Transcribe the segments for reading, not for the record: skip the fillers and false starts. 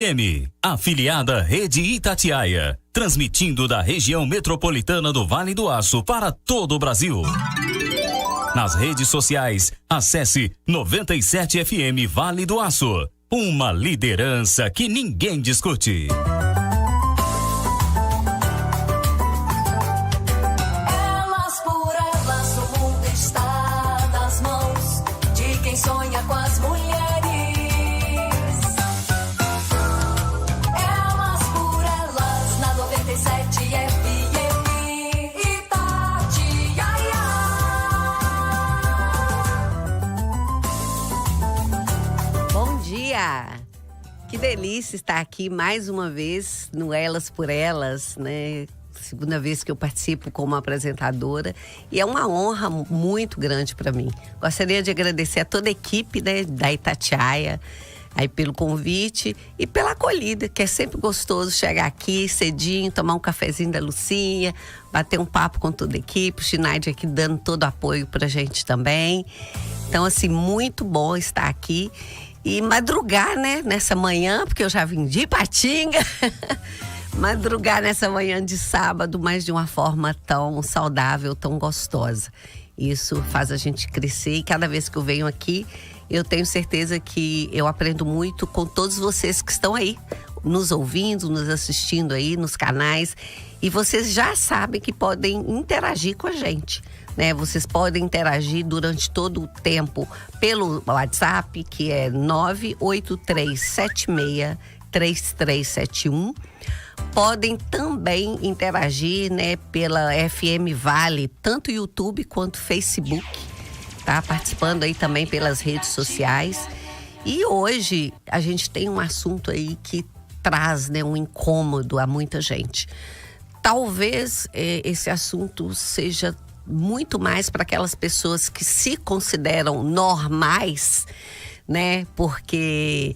FM, afiliada Rede Itatiaia, transmitindo da região metropolitana do Vale do Aço para todo o Brasil. Nas redes sociais, acesse 97 FM Vale do Aço, uma liderança que ninguém discute. Elas por elas, o mundo está nas mãos de quem sonha com as mulheres. Elas por elas, na 97 FM Itatiaia. Bom dia! Que delícia estar aqui mais uma vez no Elas por Elas, né? Segunda vez que eu participo como apresentadora e é uma honra muito grande para mim. Gostaria de agradecer a toda a equipe, né, da Itatiaia aí pelo convite e pela acolhida, que é sempre gostoso chegar aqui cedinho, tomar um cafezinho da Lucinha, bater um papo com toda a equipe, o Schneid aqui dando todo o apoio pra gente também. Então, assim, muito bom estar aqui e madrugar, né, nessa manhã, porque eu já vim de Ipatinga. Madrugar nessa manhã de sábado, mas de uma forma tão saudável, tão gostosa. Isso faz a gente crescer e cada vez que eu venho aqui, eu tenho certeza que eu aprendo muito com todos vocês que estão aí, nos ouvindo, nos assistindo aí nos canais. E vocês já sabem que podem interagir com a gente, né? Vocês podem interagir durante todo o tempo pelo WhatsApp, que é 983763371. Podem também interagir, né, pela FM Vale, tanto YouTube quanto Facebook, tá? Participando aí também pelas redes sociais. E hoje a gente tem um assunto aí que traz, né, um incômodo a muita gente. Talvez esse assunto seja muito mais para aquelas pessoas que se consideram normais, né? Porque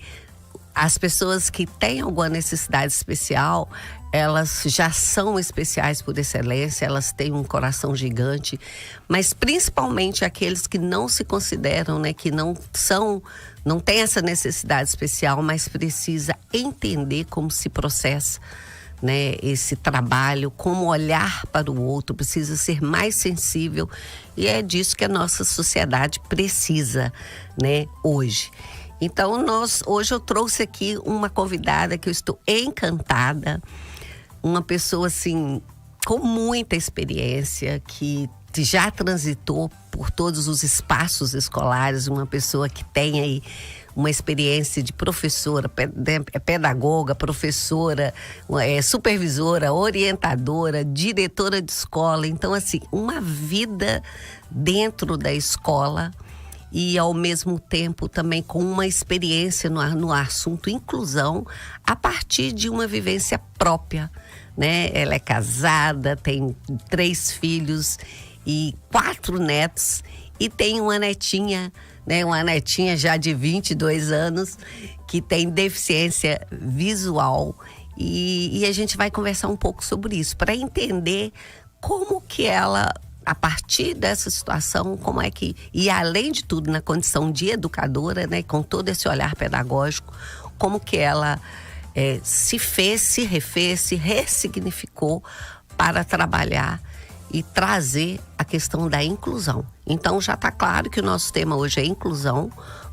as pessoas que têm alguma necessidade especial, elas já são especiais por excelência, elas têm um coração gigante, mas principalmente aqueles que não se consideram, né, que não têm essa necessidade especial, mas precisa entender como se processa, né, esse trabalho, como olhar para o outro, precisa ser mais sensível, e é disso que a nossa sociedade precisa, né, hoje. Então, hoje eu trouxe aqui uma convidada que eu estou encantada, uma pessoa, assim, com muita experiência, que já transitou por todos os espaços escolares, uma pessoa que tem aí uma experiência de professora, pedagoga, professora, supervisora, orientadora, diretora de escola. Então, assim, uma vida dentro da escola e, ao mesmo tempo, também com uma experiência no assunto inclusão a partir de uma vivência própria, né? Ela é casada, tem 3 filhos e 4 netos e tem uma netinha, né? Uma netinha já de 22 anos que tem deficiência visual e a gente vai conversar um pouco sobre isso para entender como que ela, a partir dessa situação, como é que, e além de tudo na condição de educadora, né, com todo esse olhar pedagógico, como que ela se fez, se refez, se ressignificou para trabalhar e trazer a questão da inclusão. Então já está claro que o nosso tema hoje é inclusão.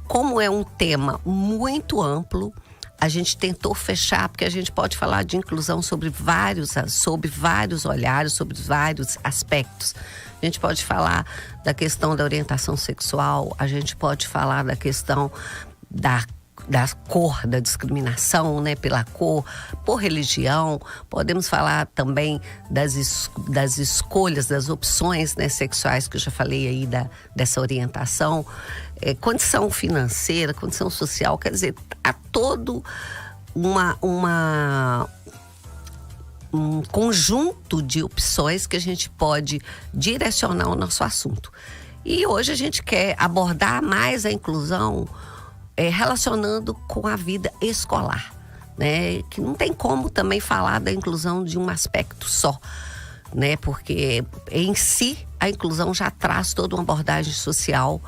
Como é um tema muito amplo, a gente tentou fechar, porque a gente pode falar de inclusão sobre vários olhares, sobre vários aspectos. A gente pode falar da questão da orientação sexual, a gente pode falar da questão da cor, da discriminação, né, pela cor, por religião. Podemos falar também das escolhas, das opções, né, sexuais, que eu já falei aí dessa orientação. Condição financeira, condição social, quer dizer, há todo um conjunto de opções que a gente pode direcionar o nosso assunto. E hoje a gente quer abordar mais a inclusão relacionando com a vida escolar, né? Que não tem como também falar da inclusão de um aspecto só, né? Porque em si a inclusão já traz toda uma abordagem social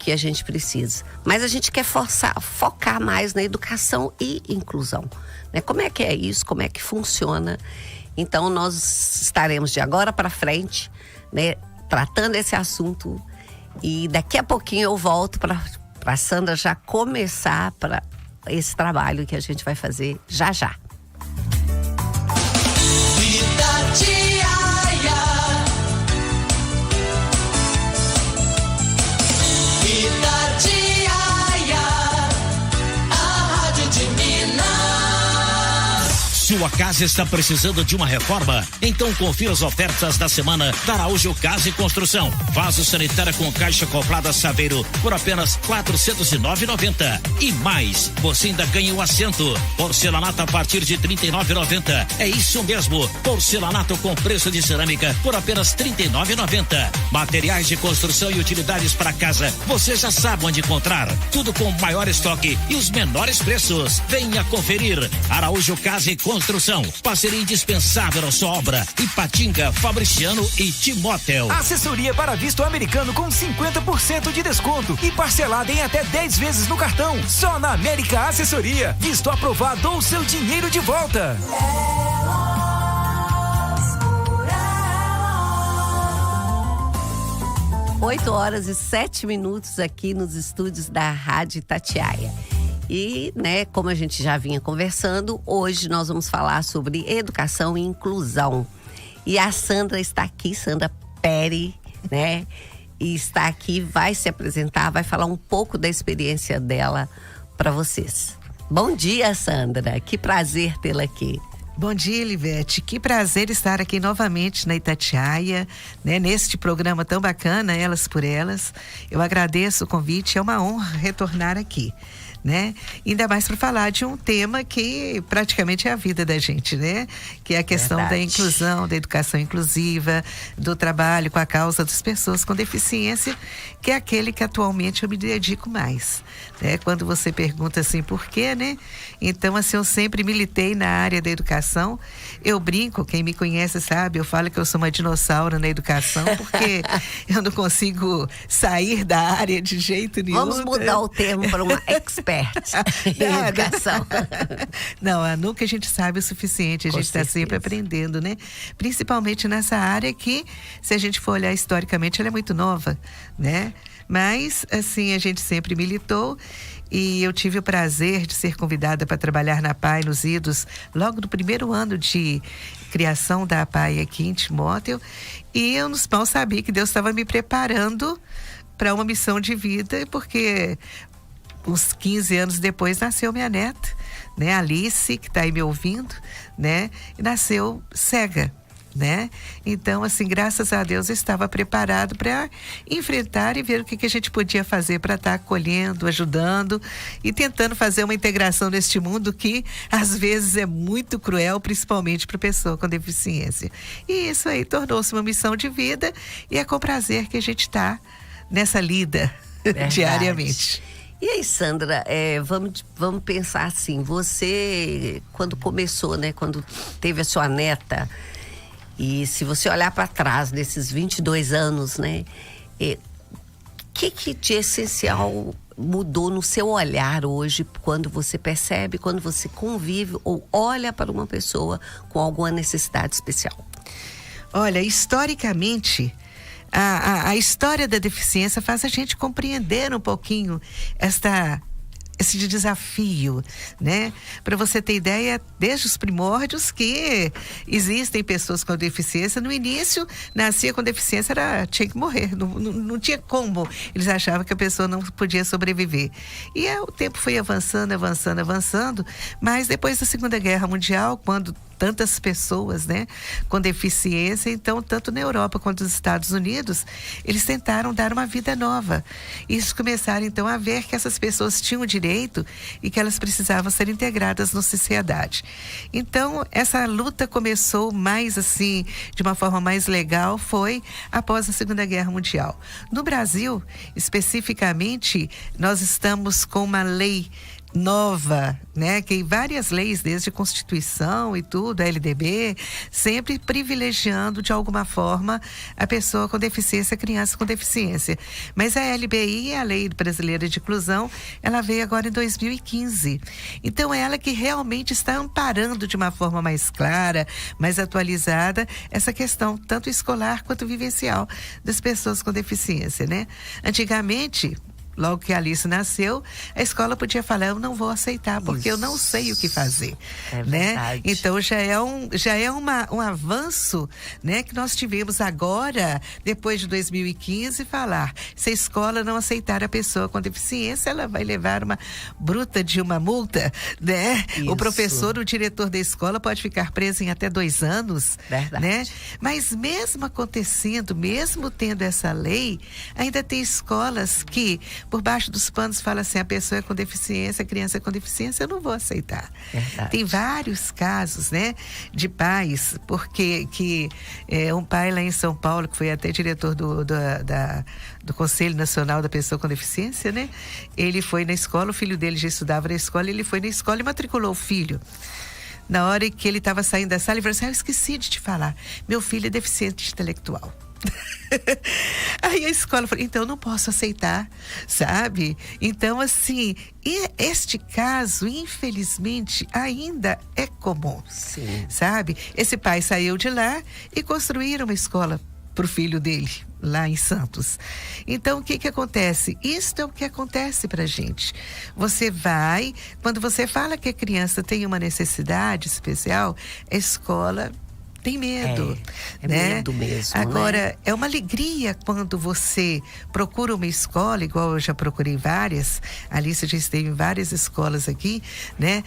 que a gente precisa. Mas a gente quer focar mais na educação e inclusão, né? Como é que é isso? Como é que funciona? Então, nós estaremos de agora para frente, né, tratando esse assunto, e daqui a pouquinho eu volto para a Sandra já começar para esse trabalho que a gente vai fazer já já. Sua casa está precisando de uma reforma? Então confira as ofertas da semana da Araújo Casa e Construção. Vaso sanitário com caixa acoplada Saveiro por apenas R$409,90. E mais, você ainda ganha o assento. Porcelanato a partir de R$39,90. É isso mesmo, porcelanato com preço de cerâmica por apenas R$39,90. Materiais de construção e utilidades para casa, você já sabe onde encontrar. Tudo com maior estoque e os menores preços. Venha conferir. Araújo Casa e Construção, parceria indispensável na sua obra. Ipatinga, Fabriciano e Timóteo. Assessoria para visto americano com 50% de desconto e parcelada em até 10 vezes no cartão. Só na América Assessoria. Visto aprovado ou seu dinheiro de volta. 8h07 aqui nos estúdios da Rádio Itatiaia. E, né, como a gente já vinha conversando, hoje nós vamos falar sobre educação e inclusão. E a Sandra está aqui, Sandra Peri, né? E está aqui, vai se apresentar, vai falar um pouco da experiência dela para vocês. Bom dia, Sandra. Que prazer tê-la aqui. Bom dia, Elivete. Que prazer estar aqui novamente na Itatiaia, né, neste programa tão bacana, Elas por Elas. Eu agradeço o convite, é uma honra retornar aqui, né? Ainda mais para falar de um tema que praticamente é a vida da gente, né? Que é a questão da inclusão, da educação inclusiva, do trabalho com a causa das pessoas com deficiência, que é aquele que atualmente eu me dedico mais, né? Quando você pergunta assim, por quê, né? Então, assim, eu sempre militei na área da educação. Eu brinco, quem me conhece sabe, eu falo que eu sou uma dinossauro na educação, porque eu não consigo sair da área de jeito nenhum. Vamos mudar o termo para uma expert em educação. Não, nunca a gente sabe o suficiente, a gente está sempre aprendendo, né? Principalmente nessa área que, se a gente for olhar historicamente, ela é muito nova, né? Mas, assim, a gente sempre militou. E eu tive o prazer de ser convidada para trabalhar na APAI, nos idos, logo no primeiro ano de criação da APAI aqui em Timóteo. E eu mal sabia que Deus estava me preparando para uma missão de vida, porque uns 15 anos depois nasceu minha neta, né, Alice, que está aí me ouvindo, né, e nasceu cega, né? Então, assim, graças a Deus eu estava preparado para enfrentar e ver o que a gente podia fazer para estar acolhendo, ajudando e tentando fazer uma integração neste mundo que às vezes é muito cruel, principalmente para pessoa com deficiência. E isso aí tornou-se uma missão de vida e é com prazer que a gente está nessa lida diariamente. E aí, Sandra, vamos pensar assim, você, quando começou, né, quando teve a sua neta, e se você olhar para trás nesses 22 anos, né, que de essencial mudou no seu olhar hoje, quando você percebe, quando você convive ou olha para uma pessoa com alguma necessidade especial? Olha, historicamente, a história da deficiência faz a gente compreender um pouquinho esse desafio, né? Para você ter ideia, desde os primórdios que existem pessoas com deficiência. No início, nascia com deficiência, tinha que morrer, não tinha como. Eles achavam que a pessoa não podia sobreviver. E o tempo foi avançando, mas depois da Segunda Guerra Mundial, quando tantas pessoas, né, com deficiência, então, tanto na Europa quanto nos Estados Unidos, eles tentaram dar uma vida nova. E eles começaram, então, a ver que essas pessoas tinham direito e que elas precisavam ser integradas na sociedade. Então, essa luta começou mais, assim, de uma forma mais legal, foi após a Segunda Guerra Mundial. No Brasil, especificamente, nós estamos com uma lei nova, né? Que várias leis, desde Constituição e tudo, a LDB, sempre privilegiando de alguma forma a pessoa com deficiência, a criança com deficiência. Mas a LBI, a Lei Brasileira de Inclusão, ela veio agora em 2015. Então, é ela que realmente está amparando de uma forma mais clara, mais atualizada, essa questão tanto escolar quanto vivencial das pessoas com deficiência, né? Antigamente, logo que a Alice nasceu, a escola podia falar, eu não vou aceitar, porque eu não sei o que fazer, né? Então já é um avanço, né, que nós tivemos agora, depois de 2015, falar, se a escola não aceitar a pessoa com deficiência, ela vai levar uma bruta de uma multa, né? Isso. O professor, o diretor da escola pode ficar preso em até 2 anos, né? Mas mesmo acontecendo, mesmo tendo essa lei, ainda tem escolas que por baixo dos panos fala assim, a pessoa é com deficiência, a criança é com deficiência, eu não vou aceitar. Verdade. Tem vários casos, né, de pais, porque um pai lá em São Paulo, que foi até diretor do Conselho Nacional da Pessoa com Deficiência, né, ele foi na escola, o filho dele já estudava na escola, ele foi na escola e matriculou o filho. Na hora que ele estava saindo da sala, ele falou assim, eu esqueci de te falar, meu filho é deficiente intelectual. Aí a escola falou, então eu não posso aceitar, sabe? Então, assim, este caso, infelizmente, ainda é comum. Sim. Sabe? Esse pai saiu de lá e construíram uma escola para o filho dele, lá em Santos. Então, o que acontece? Isso é o que acontece pra gente. Você vai, quando você fala que a criança tem uma necessidade especial, a escola tem medo, né? Medo mesmo. Agora, né? É uma alegria quando você procura uma escola, igual eu já procurei várias, a Alice já esteve em várias escolas aqui, né?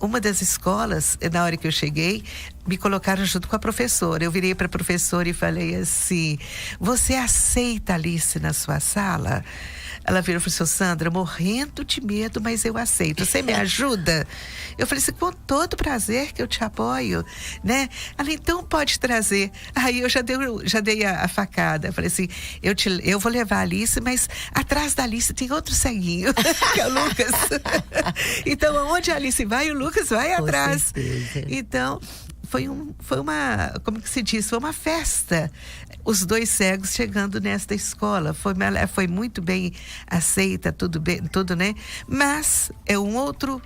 Uma das escolas, na hora que eu cheguei, me colocaram junto com a professora. Eu virei para a professora e falei assim, você aceita a Alice na sua sala? Ela virou e falou assim, Sandra, morrendo de medo, mas eu aceito. Você me ajuda? Eu falei assim, com todo prazer que eu te apoio, né? Ela, então pode trazer. Aí eu já dei a facada. Eu falei assim, eu vou levar a Alice, mas atrás da Alice tem outro ceguinho, que é o Lucas. Então, onde a Alice vai, o Lucas vai atrás. Certeza. Então, foi uma, como que se diz? Foi uma festa. Os 2 cegos chegando nesta escola. Foi muito bem aceita, tudo bem, tudo, né? Mas é um outro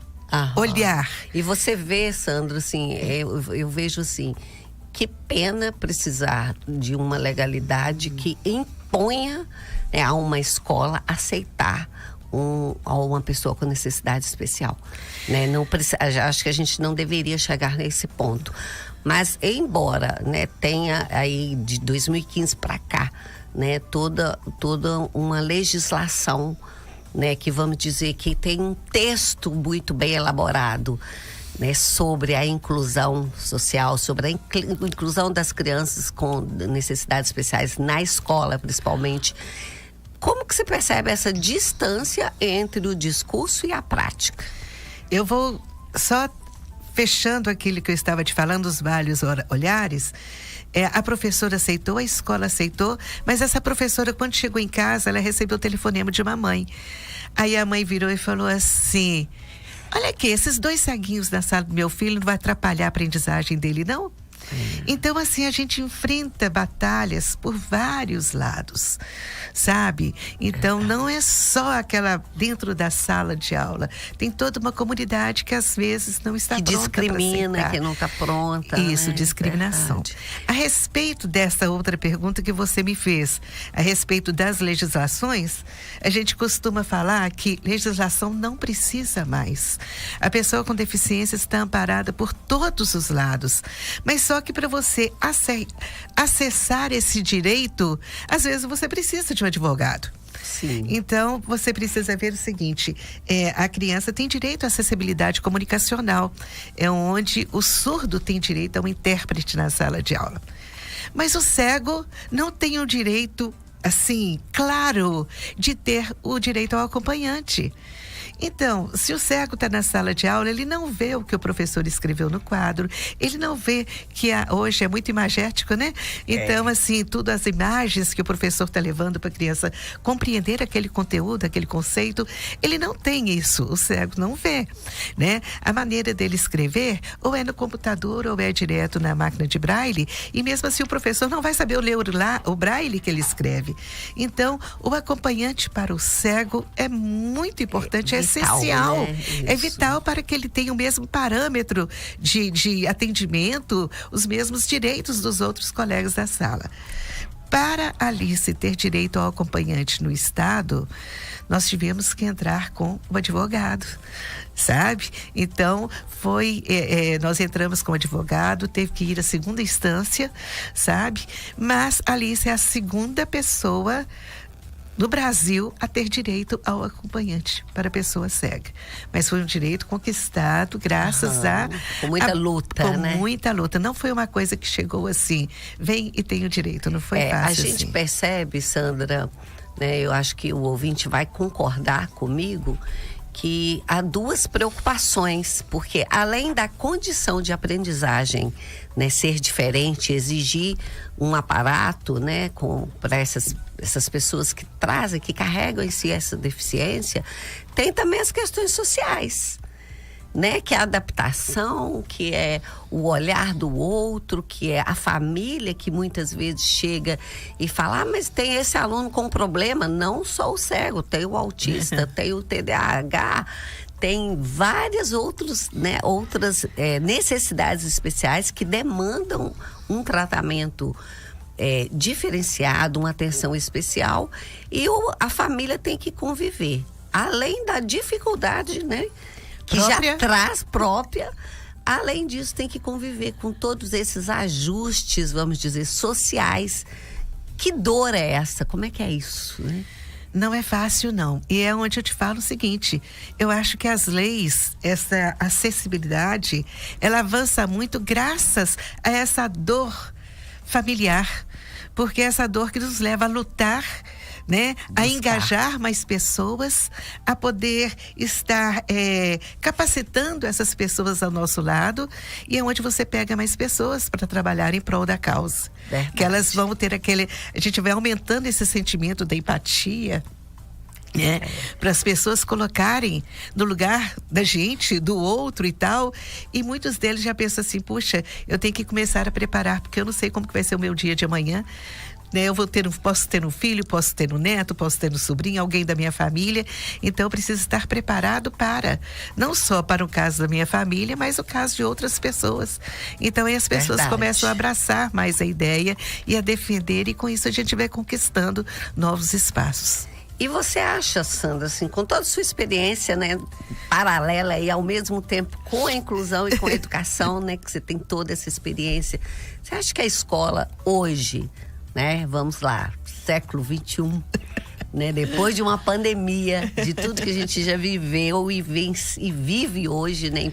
olhar. E você vê, Sandro, assim, eu vejo assim, que pena precisar de uma legalidade que imponha, né, a uma escola aceitar uma pessoa com necessidade especial, né? Não precisa, acho que a gente não deveria chegar nesse ponto. Mas, embora, né, tenha aí de 2015 para cá, né, toda uma legislação, né, que vamos dizer que tem um texto muito bem elaborado, né, sobre a inclusão social, sobre a inclusão das crianças com necessidades especiais na escola, principalmente. Como que você percebe essa distância entre o discurso e a prática? Eu vou só fechando aquilo que eu estava te falando, os vários olhares. A professora aceitou, a escola aceitou, mas essa professora, quando chegou em casa, ela recebeu o telefonema de uma mãe. Aí a mãe virou e falou assim, olha aqui, esses 2 ceguinhos na sala do meu filho não vai atrapalhar a aprendizagem dele, não? Então, assim, a gente enfrenta batalhas por vários lados, sabe? Então, não é só aquela dentro da sala de aula. Tem toda uma comunidade que às vezes não está pronta para aceitar. Que discrimina, que não está pronta. Isso, né? Discriminação. Verdade. A respeito dessa outra pergunta que você me fez, a respeito das legislações, a gente costuma falar que legislação não precisa mais. A pessoa com deficiência está amparada por todos os lados, mas só que para você acessar esse direito, às vezes você precisa de um advogado. Sim. Então, você precisa ver o seguinte, a criança tem direito à acessibilidade comunicacional, é onde o surdo tem direito a um intérprete na sala de aula. Mas o cego não tem o direito, assim, claro, de ter o direito ao acompanhante. Então, se o cego está na sala de aula, ele não vê o que o professor escreveu no quadro, ele não vê que hoje é muito imagético, né? Então, assim, tudo as imagens que o professor está levando para a criança compreender aquele conteúdo, aquele conceito, ele não tem isso, o cego não vê, né? A maneira dele escrever, ou é no computador, ou é direto na máquina de braille, e mesmo assim o professor não vai saber ler o braille que ele escreve. Então, o acompanhante para o cego é muito importante, é essencial, né? É vital para que ele tenha o mesmo parâmetro de atendimento, os mesmos direitos dos outros colegas da sala. Para Alice ter direito ao acompanhante no estado, nós tivemos que entrar com o advogado, sabe? Então, nós entramos com o advogado, teve que ir à segunda instância, sabe? Mas Alice é a segunda pessoa no Brasil a ter direito ao acompanhante para a pessoa cega. Mas foi um direito conquistado graças com muita luta, né? Com muita luta. Não foi uma coisa que chegou assim, vem e tem o direito, não foi fácil. A gente percebe, Sandra, né, eu acho que o ouvinte vai concordar comigo, que há duas preocupações, porque além da condição de aprendizagem, né, ser diferente, exigir um aparato, né, para essas pessoas que trazem, que carregam em si essa deficiência, tem também as questões sociais, né, que é a adaptação, que é o olhar do outro, que é a família que muitas vezes chega e fala, mas tem esse aluno com problema, não só o cego, tem o autista, tem o TDAH, tem várias outras necessidades especiais que demandam um tratamento diferenciado, uma atenção especial, e a família tem que conviver, além da dificuldade, né, que já traz própria. Além disso, tem que conviver com todos esses ajustes, vamos dizer, sociais. Que dor é essa? Como é que é isso, né? Não é fácil, não. E é onde eu te falo o seguinte, eu acho que as leis, essa acessibilidade, ela avança muito graças a essa dor familiar, porque essa dor que nos leva a lutar, né? A engajar mais pessoas, a poder estar capacitando essas pessoas ao nosso lado, e é onde você pega mais pessoas para trabalhar em prol da causa. Verdade. Que elas vão ter a gente vai aumentando esse sentimento da empatia, né? Para as pessoas colocarem no lugar da gente, do outro e tal, e muitos deles já pensam assim, puxa, eu tenho que começar a preparar, porque eu não sei como que vai ser o meu dia de amanhã, né? Eu posso ter um filho, posso ter um neto, posso ter um sobrinho, alguém da minha família, então eu preciso estar preparado não só para o caso da minha família, mas o caso de outras pessoas. Então aí as pessoas começam a abraçar mais a ideia e a defender, e com isso a gente vai conquistando novos espaços. E você acha, Sandra, assim, com toda a sua experiência, né, paralela e ao mesmo tempo com a inclusão e com a educação, né, que você tem toda essa experiência, você acha que a escola hoje, né, vamos lá, século XXI, né, depois de uma pandemia, de tudo que a gente já viveu e vive hoje, né, em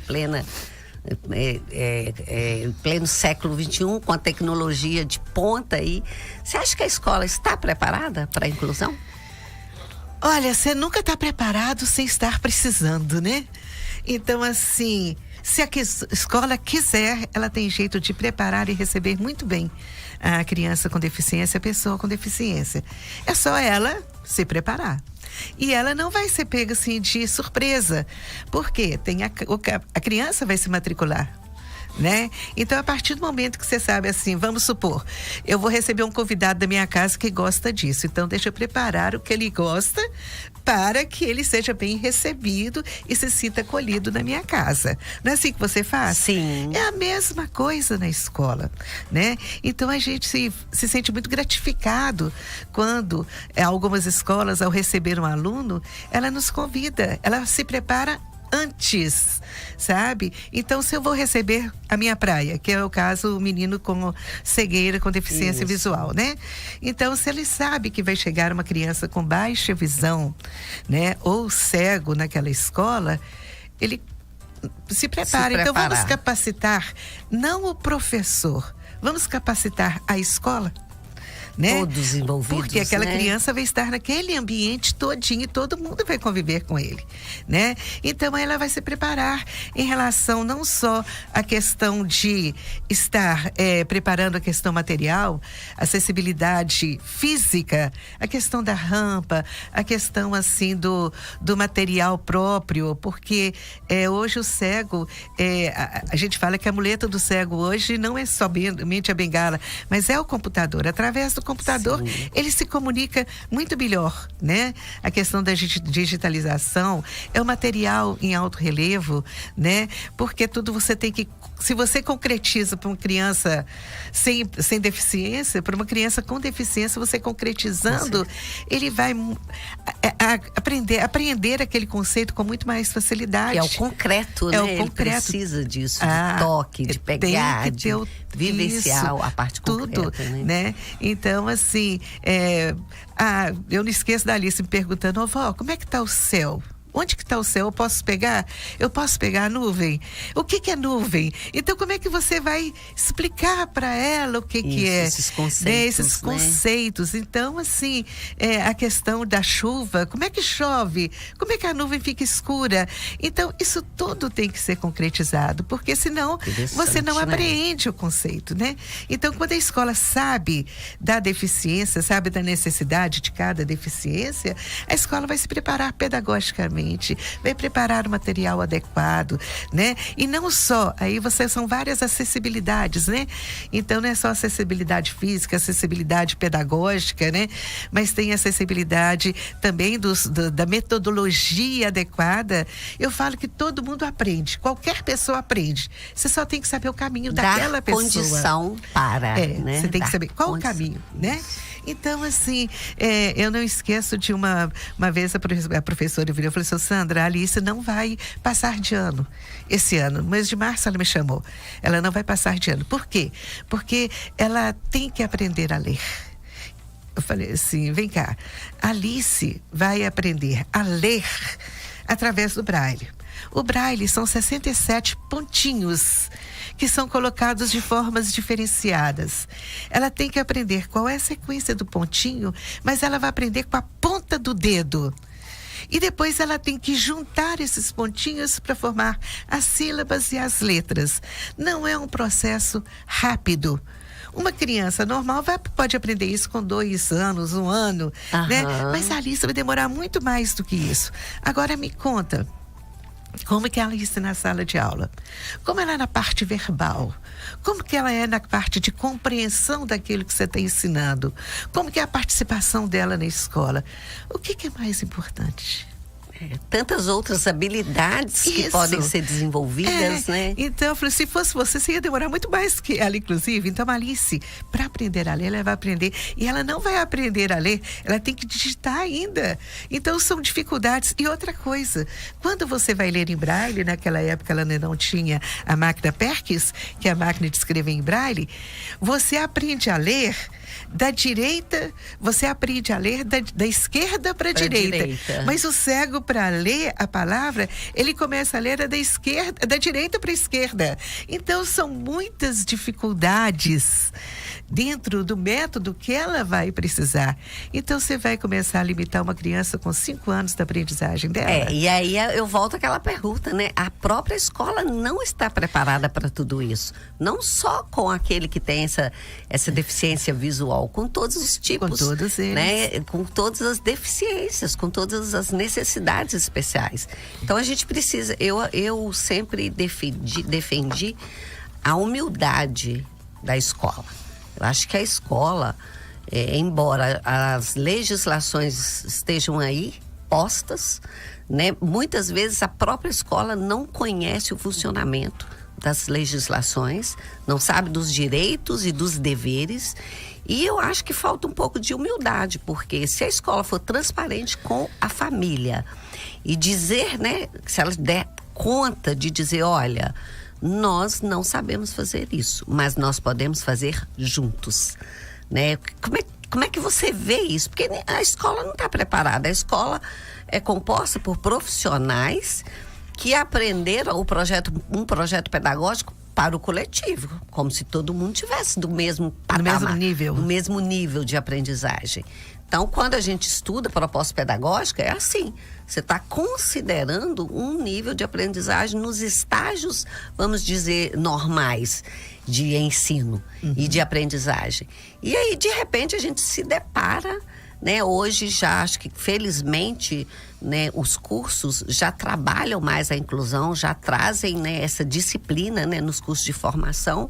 pleno século XXI, com a tecnologia de ponta aí, você acha que a escola está preparada para a inclusão? Olha, você nunca está preparado sem estar precisando, né? Então, assim, se a escola quiser, ela tem jeito de preparar e receber muito bem a criança com deficiência, a pessoa com deficiência. É só ela se preparar. E ela não vai ser pega assim de surpresa, porque a criança vai se matricular, né? Então, a partir do momento que você sabe assim, vamos supor, eu vou receber um convidado da minha casa que gosta disso, então deixa eu preparar o que ele gosta para que ele seja bem recebido e se sinta acolhido na minha casa. Não é assim que você faz? Sim. É a mesma coisa na escola, né? Então a gente se sente muito gratificado quando algumas escolas, ao receber um aluno, ela nos convida, ela se prepara antes, sabe? Então, se eu vou receber a minha praia, que é o caso, o menino com cegueira, com deficiência visual, né? Então, se ele sabe que vai chegar uma criança com baixa visão, né? Ou cego naquela escola, ele se prepara. Então, vamos capacitar, não o professor, vamos capacitar a escola, né? Todos envolvidos, porque aquela né? criança vai estar naquele ambiente todinho e todo mundo vai conviver com ele, né? Então ela vai se preparar em relação não só à questão de estar preparando a questão material, acessibilidade física, a questão da rampa, a questão assim do material próprio, porque hoje o cego, a gente fala que a muleta do cego hoje não é somente a bengala, mas é o computador. Através do computador, sim, ele se comunica muito melhor, né? A questão da digitalização é o material em alto relevo, né? Porque tudo você tem que, se você concretiza para uma criança sem deficiência, para uma criança com deficiência, você concretizando, ele vai aprender aquele conceito com muito mais facilidade. Que é o concreto, né? O concreto. Ele precisa disso, de toque, de pegar, de vivenciar a parte tudo, concreta, né? Então, assim, eu não esqueço da Alice me perguntando: vó, como é que tá o céu? Onde que está o céu? Eu posso pegar? Eu posso pegar a nuvem? O que é nuvem? Então, como é que você vai explicar para ela o que é? Esses conceitos, esses conceitos. Então, assim, a questão da chuva, como é que chove? Como é que a nuvem fica escura? Então, isso tudo tem que ser concretizado, porque senão você não apreende o conceito, né? Então, quando a escola sabe da deficiência, sabe da necessidade de cada deficiência, a escola vai se preparar pedagogicamente, vai preparar o material adequado, né? E não só, aí são várias acessibilidades, né? Então não é só acessibilidade física, acessibilidade pedagógica, né? Mas tem acessibilidade também da metodologia adequada. Eu falo que todo mundo aprende, qualquer pessoa aprende. Você só tem que saber o caminho daquela pessoa. Condição para, né? Você tem que saber qual o caminho, né? Então, assim, eu não esqueço de uma vez a professora virou e falou assim: Sandra, a Alice não vai passar de ano esse ano. No mês de março ela me chamou. Ela não vai passar de ano. Por quê? Porque ela tem que aprender a ler. Eu falei assim: vem cá, a Alice vai aprender a ler através do Braille. O Braille são 67 pontinhos que são colocados de formas diferenciadas. Ela tem que aprender qual é a sequência do pontinho, mas ela vai aprender com a ponta do dedo. E depois ela tem que juntar esses pontinhos para formar as sílabas e as letras. Não é um processo rápido. Uma criança normal pode aprender isso com 2 anos, 1 ano, né? Mas a Alice vai demorar muito mais do que isso. Agora me conta, como que ela ensina na sala de aula? Como ela é na parte verbal? Como que ela é na parte de compreensão daquilo que você está ensinando? Como que é a participação dela na escola? O que é mais importante? Tantas outras habilidades que podem ser desenvolvidas, né? Então, eu falei, se fosse você ia demorar muito mais que ela, inclusive. Então, a Alice, para aprender a ler, ela vai aprender. E ela não vai aprender a ler, ela tem que digitar ainda. Então, são dificuldades. E outra coisa, quando você vai ler em Braille, naquela época ela não tinha a máquina Perkins, que é a máquina de escrever em Braille, você aprende a ler da direita, você aprende a ler da esquerda para a direita. Mas o cego, para ler a palavra, ele começa a ler da direita para a esquerda. Então, são muitas dificuldades dentro do método que ela vai precisar. Então, você vai começar a limitar uma criança com 5 anos da aprendizagem dela. E aí eu volto àquela pergunta, né? A própria escola não está preparada para tudo isso. Não só com aquele que tem essa deficiência visual, com todos os tipos. Com todos eles. Né? Com todas as deficiências, com todas as necessidades especiais. Então, a gente precisa... Eu sempre defendi a humildade da escola. Eu acho que a escola, embora as legislações estejam aí postas, né, muitas vezes a própria escola não conhece o funcionamento das legislações, não sabe dos direitos e dos deveres. E eu acho que falta um pouco de humildade, porque se a escola for transparente com a família e dizer, né, se ela der conta de dizer, olha, nós não sabemos fazer isso, mas nós podemos fazer juntos, né? Como é que você vê isso? Porque a escola não está preparada. A escola é composta por profissionais que aprenderam um projeto pedagógico para o coletivo, como se todo mundo tivesse do mesmo patamar, mesmo nível. no mesmo nível de aprendizagem. Então, quando a gente estuda proposta pedagógica, é assim, você está considerando um nível de aprendizagem nos estágios, vamos dizer, normais de ensino e de aprendizagem. E aí, de repente, a gente se depara, né? Hoje já acho que, felizmente, né, os cursos já trabalham mais a inclusão, já trazem, né, essa disciplina, né, nos cursos de formação,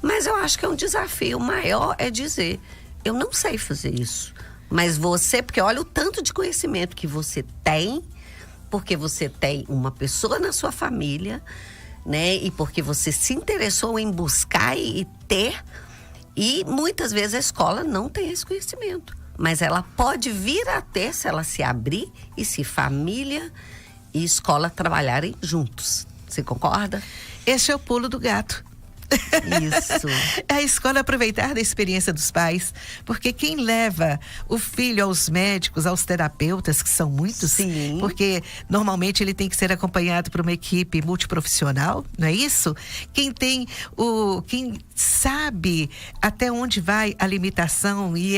mas eu acho que é um desafio maior é dizer, eu não sei fazer isso. Mas você, porque olha o tanto de conhecimento que você tem, porque você tem uma pessoa na sua família, né? E porque você se interessou em buscar e ter. E muitas vezes a escola não tem esse conhecimento. Mas ela pode vir a ter se ela se abrir e se família e escola trabalharem juntos. Você concorda? Esse é o pulo do gato. Isso. É a escola aproveitar da experiência dos pais, porque quem leva o filho aos médicos, aos terapeutas, que são muitos, Sim. porque normalmente ele tem que ser acompanhado por uma equipe multiprofissional, não é isso? Quem sabe até onde vai a limitação e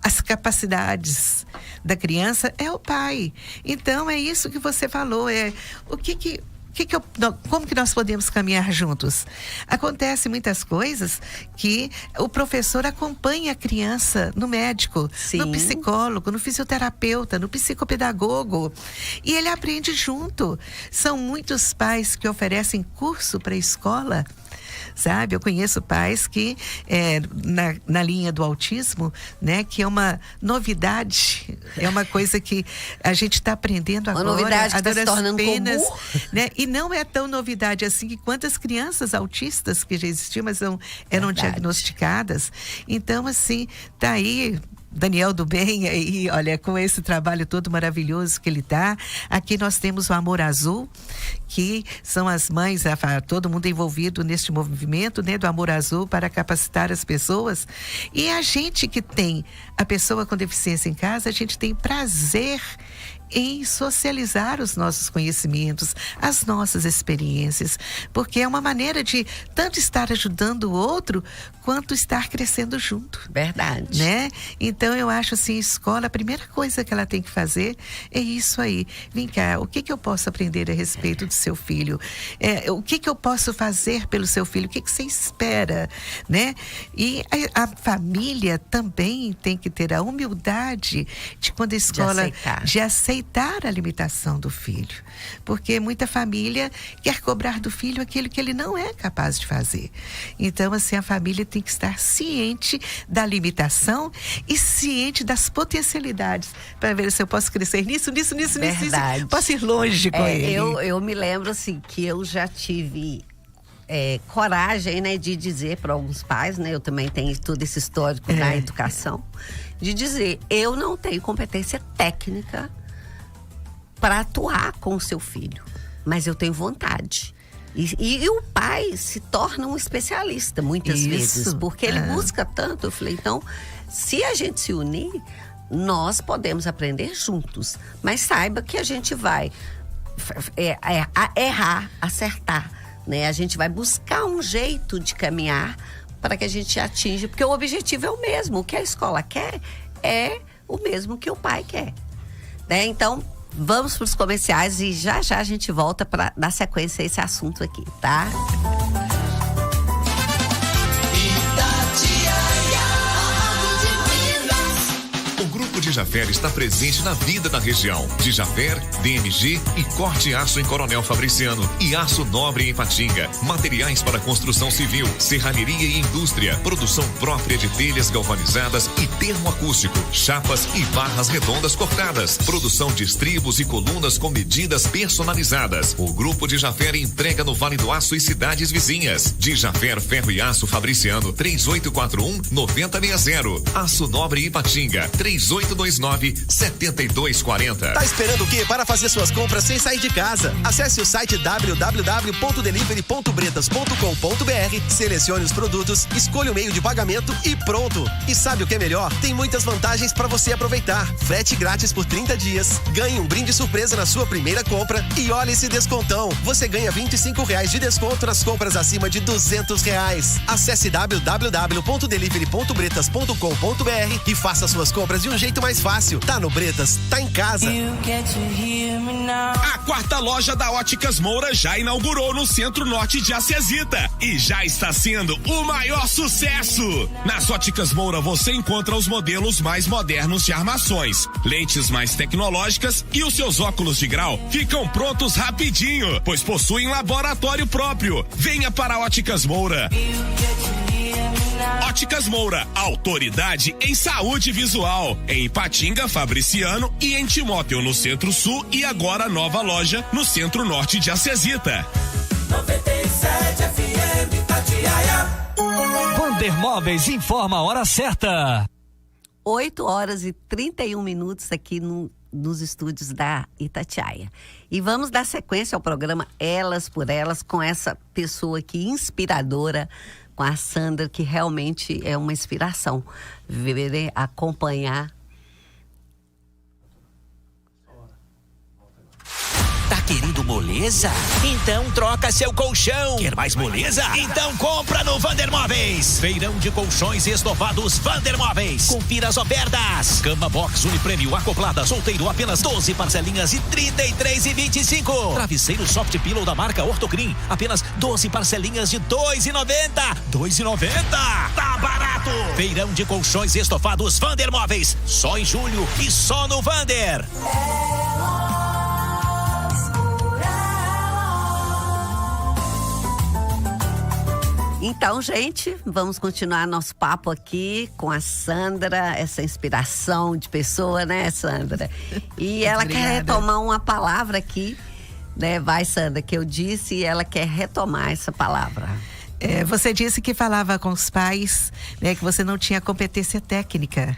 as capacidades da criança é o pai. Então é isso que você falou, como que nós podemos caminhar juntos? Acontece muitas coisas que o professor acompanha a criança no médico, Sim. no psicólogo, no fisioterapeuta, no psicopedagogo, e ele aprende junto. São muitos pais que oferecem curso para a escola, sabe? Eu conheço pais que na linha do autismo, né, que é uma novidade, é uma coisa que a gente está aprendendo agora. Uma novidade que está se tornando comum. Né? E não é tão novidade assim que quantas crianças autistas que já existiam, mas não eram diagnosticadas. Então, assim, tá aí Daniel do Bem aí, olha, com esse trabalho todo maravilhoso que ele dá. Aqui nós temos o Amor Azul, que são as mães, todo mundo envolvido neste movimento, né, do Amor Azul para capacitar as pessoas. E a gente que tem a pessoa com deficiência em casa, a gente tem prazer em socializar os nossos conhecimentos, as nossas experiências, porque é uma maneira de tanto estar ajudando o outro, quanto estar crescendo junto. Verdade. Né? Então eu acho assim, escola, a primeira coisa que ela tem que fazer é isso aí. Vem cá, o que eu posso aprender a respeito do seu filho? O que eu posso fazer pelo seu filho? O que você espera? Né? E a família também tem que ter a humildade de quando a escola de aceitar a limitação do filho, porque muita família quer cobrar do filho aquilo que ele não é capaz de fazer. Então, assim, a família tem que estar ciente da limitação e ciente das potencialidades para ver se eu posso crescer nisso. Posso ir longe com ele. Eu me lembro, assim, que eu já tive coragem, né, de dizer para alguns pais, né, eu também tenho todo esse histórico na educação, de dizer, eu não tenho competência técnica para atuar com o seu filho, mas eu tenho vontade. E o pai se torna um especialista muitas vezes, porque ele busca tanto. Eu falei, então, se a gente se unir, nós podemos aprender juntos, mas saiba que a gente vai errar, acertar, né? A gente vai buscar um jeito de caminhar para que a gente atinja, porque o objetivo é o mesmo, o que a escola quer é o mesmo que o pai quer, né? Então, vamos para os comerciais e já a gente volta para dar sequência a esse assunto aqui, tá? O Grupo Dijafer está presente na vida da região. Dijafer, DMG e Corte Aço em Coronel Fabriciano e Aço Nobre em Patinga. Materiais para construção civil, serralheria e indústria, produção própria de telhas galvanizadas e termoacústico, chapas e barras redondas cortadas, produção de estribos e colunas com medidas personalizadas. O Grupo Dijafer entrega no Vale do Aço e cidades vizinhas. Dijafer Ferro e Aço Fabriciano 3841-9060. Aço Nobre em Patinga 3821 3229-7240. Tá esperando o quê para fazer suas compras sem sair de casa? Acesse o site www.delivery.bretas.com.br, selecione os produtos, escolha o meio de pagamento e pronto. E sabe o que é melhor? Tem muitas vantagens para você aproveitar. Frete grátis por 30 dias, ganhe um brinde surpresa na sua primeira compra e olha esse descontão. Você ganha R$25 de desconto nas compras acima de R$200. Acesse www.delivery.bretas.com.br e faça suas compras de um jeito mais fácil. Tá no Bretas, tá em casa. A quarta loja da Óticas Moura já inaugurou no centro-norte de Acesita e já está sendo o maior sucesso. Nas Óticas Moura você encontra os modelos mais modernos de armações, lentes mais tecnológicas e os seus óculos de grau ficam prontos rapidinho, pois possuem laboratório próprio. Venha para a Óticas Moura. Óticas Moura, autoridade em saúde visual. Em Ipatinga, Fabriciano e em Timóteo, no Centro-Sul e agora nova loja no Centro-Norte de Acesita. 97 FM Itatiaia. Vander Móveis informa a hora certa. 8h31 aqui nos estúdios da Itatiaia. E vamos dar sequência ao programa Elas por Elas com essa pessoa aqui inspiradora, com a Sandra, que realmente é uma inspiração. Ver, acompanhar. Tá querendo moleza? Então troca seu colchão. Quer mais moleza? Então compra no Vander Móveis. Feirão de colchões e estofados Vander Móveis. Confira as ofertas. Cama box Uniprêmio acoplada solteiro apenas 12 parcelinhas e R$33,25. Travesseiro soft pillow da marca Ortocrim apenas 12 parcelinhas de R$2,90. R$2,90. Tá barato. Feirão de colchões e estofados Vander Móveis. Só em julho e só no Vander. Então, gente, vamos continuar nosso papo aqui com a Sandra, essa inspiração de pessoa, né, Sandra? E ela quer retomar uma palavra aqui, né? Vai, Sandra, que eu disse, e ela quer retomar essa palavra. Você disse que falava com os pais, né, que você não tinha competência técnica,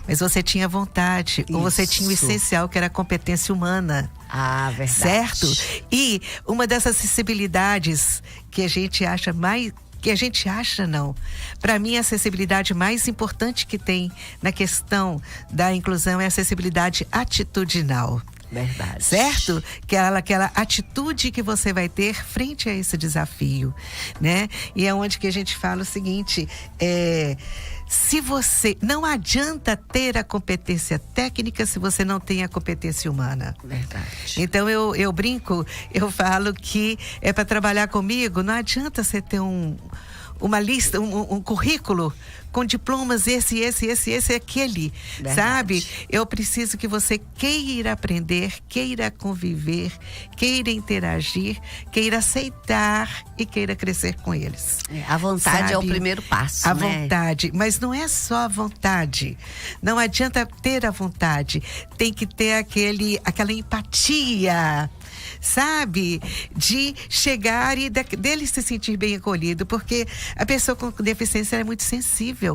mas você tinha vontade, ou você tinha o essencial, que era a competência humana. Ah, verdade. Certo? E uma dessas acessibilidades que a gente acha mais... Para mim, a acessibilidade mais importante que tem na questão da inclusão é a acessibilidade atitudinal. Verdade. Certo? Que é aquela atitude que você vai ter frente a esse desafio, né? E é onde que a gente fala o seguinte, se você... Não adianta ter a competência técnica se você não tem a competência humana. Verdade. Então, eu brinco, eu falo que para trabalhar comigo, não adianta você ter uma lista, um currículo com diplomas, esse, aquele, verdade. Sabe? Eu preciso que você queira aprender, queira conviver, queira interagir, queira aceitar e queira crescer com eles. A vontade, sabe? É o primeiro passo, a vontade, mas não é só a vontade. Não adianta ter a vontade, tem que ter aquela empatia, sabe? De chegar e dele se sentir bem acolhido, porque a pessoa com deficiência é muito sensível.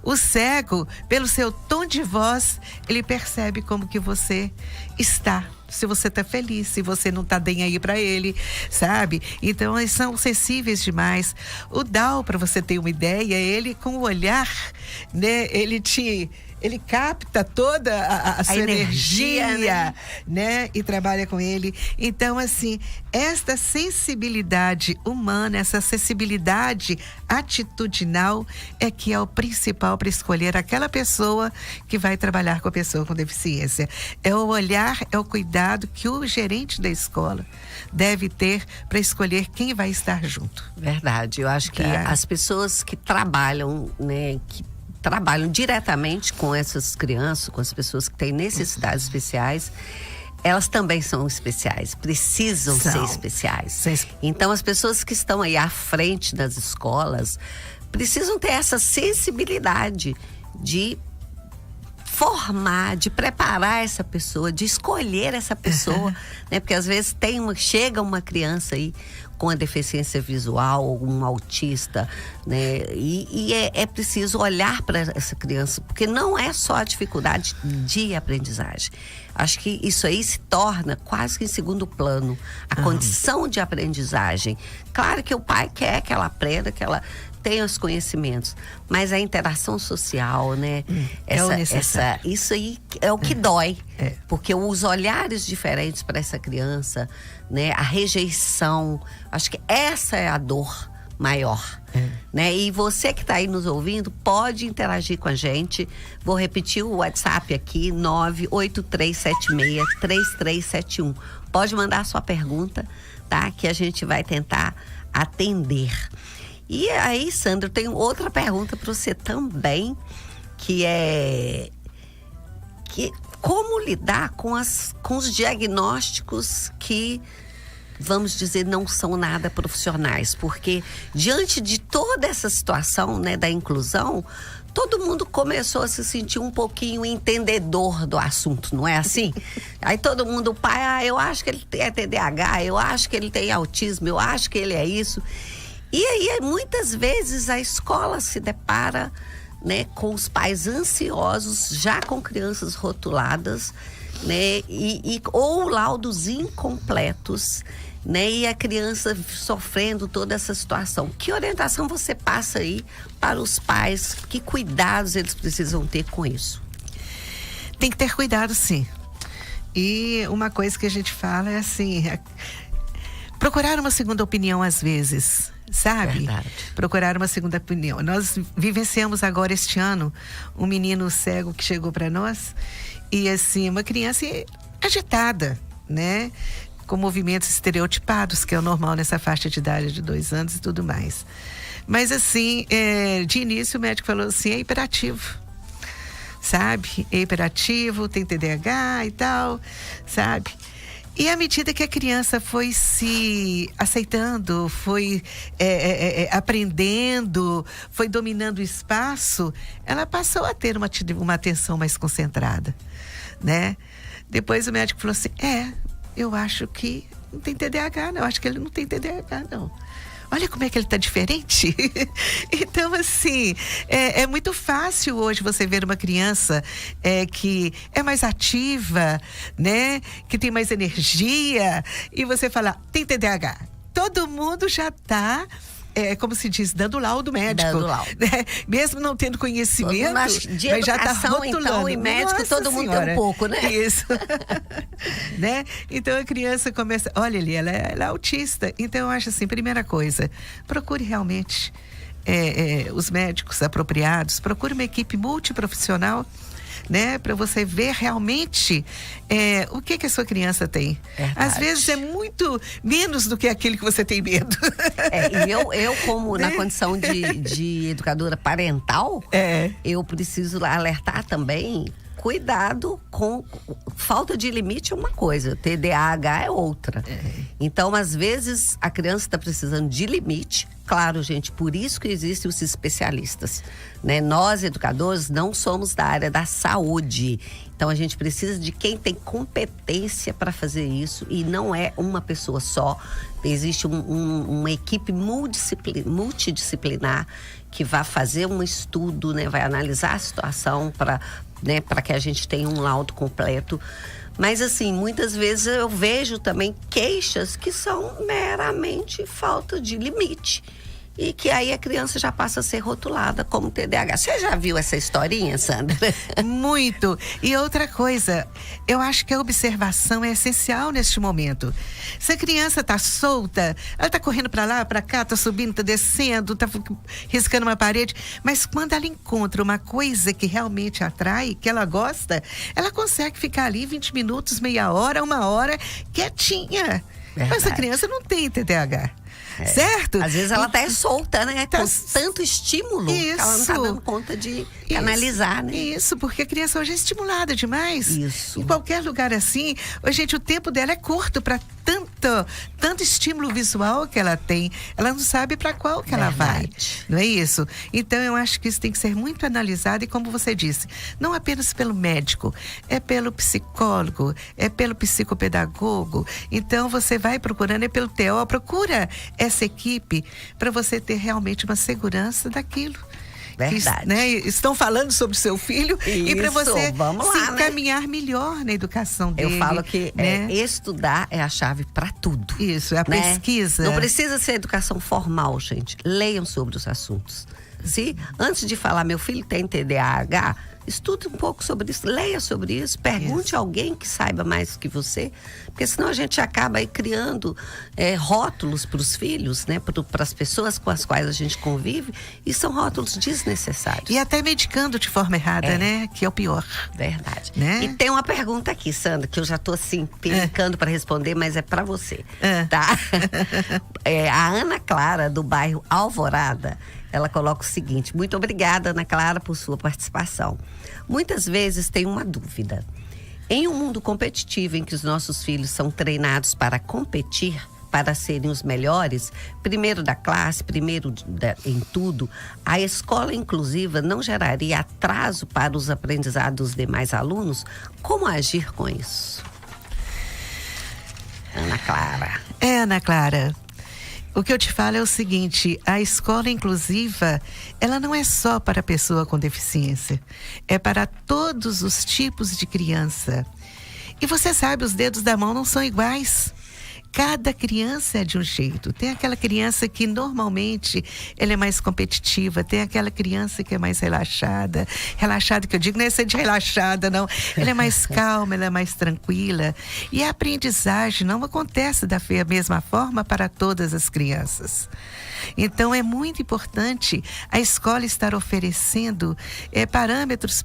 O cego, pelo seu tom de voz, ele percebe como que você está. Se você está feliz, se você não está bem aí para ele, sabe? Então, eles são sensíveis demais. O Dal, para você ter uma ideia, ele com o olhar, né? Ele capta toda a sua energia, né? E trabalha com ele. Então, assim, esta sensibilidade humana, essa acessibilidade atitudinal é que é o principal para escolher aquela pessoa que vai trabalhar com a pessoa com deficiência. É o olhar, é o cuidado que o gerente da escola deve ter para escolher quem vai estar junto. Verdade. Eu acho que as pessoas que trabalham, né, que trabalham diretamente com essas crianças, com as pessoas que têm necessidades especiais, elas também são especiais, precisam ser especiais. Então, as pessoas que estão aí à frente das escolas precisam ter essa sensibilidade de formar, de preparar essa pessoa, de escolher essa pessoa, né? Porque às vezes chega uma criança aí com a deficiência visual, um autista, né? E é preciso olhar para essa criança, porque não é só a dificuldade de aprendizagem. Acho que isso aí se torna quase que em segundo plano. A condição de aprendizagem. Claro que o pai quer que ela aprenda, que ela tenha os conhecimentos, mas a interação social, né? Isso aí é o que dói. Porque os olhares diferentes para essa criança, né? A rejeição, acho que essa é a dor maior. Né? E você que está aí nos ouvindo, pode interagir com a gente. Vou repetir o WhatsApp aqui, 983763371. Pode mandar a sua pergunta, tá? Que a gente vai tentar atender. E aí, Sandra, eu tenho outra pergunta para você também, que é como lidar com os diagnósticos que, vamos dizer, não são nada profissionais, porque diante de toda essa situação, né, da inclusão, todo mundo começou a se sentir um pouquinho entendedor do assunto, não é assim? Aí todo mundo, pai, eu acho que ele é TDAH, eu acho que ele tem autismo, eu acho que ele é isso. E aí, muitas vezes, a escola se depara, né, com os pais ansiosos, já com crianças rotuladas, né, ou laudos incompletos, né, e a criança sofrendo toda essa situação. Que orientação você passa aí para os pais? Que cuidados eles precisam ter com isso? Tem que ter cuidado, sim. E uma coisa que a gente fala é assim, procurar uma segunda opinião às vezes, sabe? Verdade. Procurar uma segunda opinião. Nós vivenciamos agora este ano um menino cego que chegou para nós e assim, uma criança agitada, né? Com movimentos estereotipados, que é o normal nessa faixa de idade de 2 anos e tudo mais. Mas assim, de início o médico falou assim, é hiperativo, sabe? É hiperativo, tem TDAH e tal, sabe? E à medida que a criança foi se aceitando, foi aprendendo, foi dominando o espaço, ela passou a ter uma atenção mais concentrada, né? Depois o médico falou assim, eu acho que não tem TDAH, não. Eu acho que ele não tem TDAH, não. Olha como é que ele tá diferente. Então, assim, é muito fácil hoje você ver uma criança que é mais ativa, né? Que tem mais energia. E você fala, tem TDAH. Todo mundo já tá, como se diz, dando laudo médico. Dando laudo. Né? Mesmo não tendo conhecimento, mas já tá rotulando. Então, e médico, nossa todo mundo senhora, tem um pouco, né? Isso. Né? Então a criança começa, olha ali, ela é autista. Então eu acho assim, primeira coisa, procure realmente os médicos apropriados, procure uma equipe multiprofissional, né, para você ver realmente o que a sua criança tem. Verdade. Às vezes é muito menos do que aquele que você tem medo. E eu como na condição de educadora parental, eu preciso alertar também. Cuidado com falta de limite é uma coisa, TDAH é outra. Então, às vezes, a criança está precisando de limite. Claro, gente, por isso que existem os especialistas, né? Nós, educadores, não somos da área da saúde. Então, a gente precisa de quem tem competência para fazer isso e não é uma pessoa só. Existe uma equipe multidisciplinar que vai fazer um estudo, né? Vai analisar a situação para que a gente tenha um laudo completo. Mas assim, muitas vezes eu vejo também queixas que são meramente falta de limite. E que aí a criança já passa a ser rotulada como TDAH. Você já viu essa historinha, Sandra? Muito. E outra coisa, eu acho que a observação é essencial neste momento. Se a criança tá solta, ela tá correndo para lá, para cá, tá subindo, tá descendo, tá riscando uma parede, mas quando ela encontra uma coisa que realmente atrai, que ela gosta, ela consegue ficar ali 20 minutos, meia hora, 1 hora, quietinha. Verdade. Mas a criança não tem TDAH. Certo? Às vezes ela até é solta, né? Com tanto estímulo que ela não tá dando conta de canalizar, né? Isso, porque a criança hoje é estimulada demais. Isso. Em qualquer lugar assim, gente, o tempo dela é curto para tanto estímulo visual que ela tem, ela não sabe para qual que ela vai, não é isso? Então eu acho que isso tem que ser muito analisado e, como você disse, não apenas pelo médico, é pelo psicólogo, é pelo psicopedagogo. Então você vai procurando, é pelo TO, procura essa equipe para você ter realmente uma segurança daquilo. Verdade. Né, estão falando sobre o seu filho e para você se encaminhar melhor na educação dele. Eu falo que estudar é a chave para tudo. Isso, é a pesquisa. Não precisa ser educação formal, gente. Leiam sobre os assuntos. Se antes de falar, meu filho tem TDAH, estude um pouco sobre isso, leia sobre isso, pergunte a alguém que saiba mais que você, porque senão a gente acaba aí criando rótulos para os filhos, né, para as pessoas com as quais a gente convive, e são rótulos desnecessários. E até medicando de forma errada, né, que é o pior. Verdade. Né? E tem uma pergunta aqui, Sandra, que eu já tô assim, pelicando para responder, mas é para você, tá? A Ana Clara, do bairro Alvorada, ela coloca o seguinte: muito obrigada, Ana Clara, por sua participação. Muitas vezes tem uma dúvida. Em um mundo competitivo em que os nossos filhos são treinados para competir, para serem os melhores, primeiro da classe, em tudo, a escola inclusiva não geraria atraso para os aprendizados dos demais alunos? Como agir com isso? Ana Clara. Ana Clara, o que eu te falo é o seguinte: a escola inclusiva, ela não é só para a pessoa com deficiência, é para todos os tipos de criança. E você sabe, os dedos da mão não são iguais. Cada criança é de um jeito. Tem aquela criança que normalmente ela é mais competitiva, tem aquela criança que é mais relaxada. Relaxada, que eu digo, não é ser de relaxada, não. Ela é mais calma, ela é mais tranquila. E a aprendizagem não acontece da mesma forma para todas as crianças. Então é muito importante a escola estar oferecendo parâmetros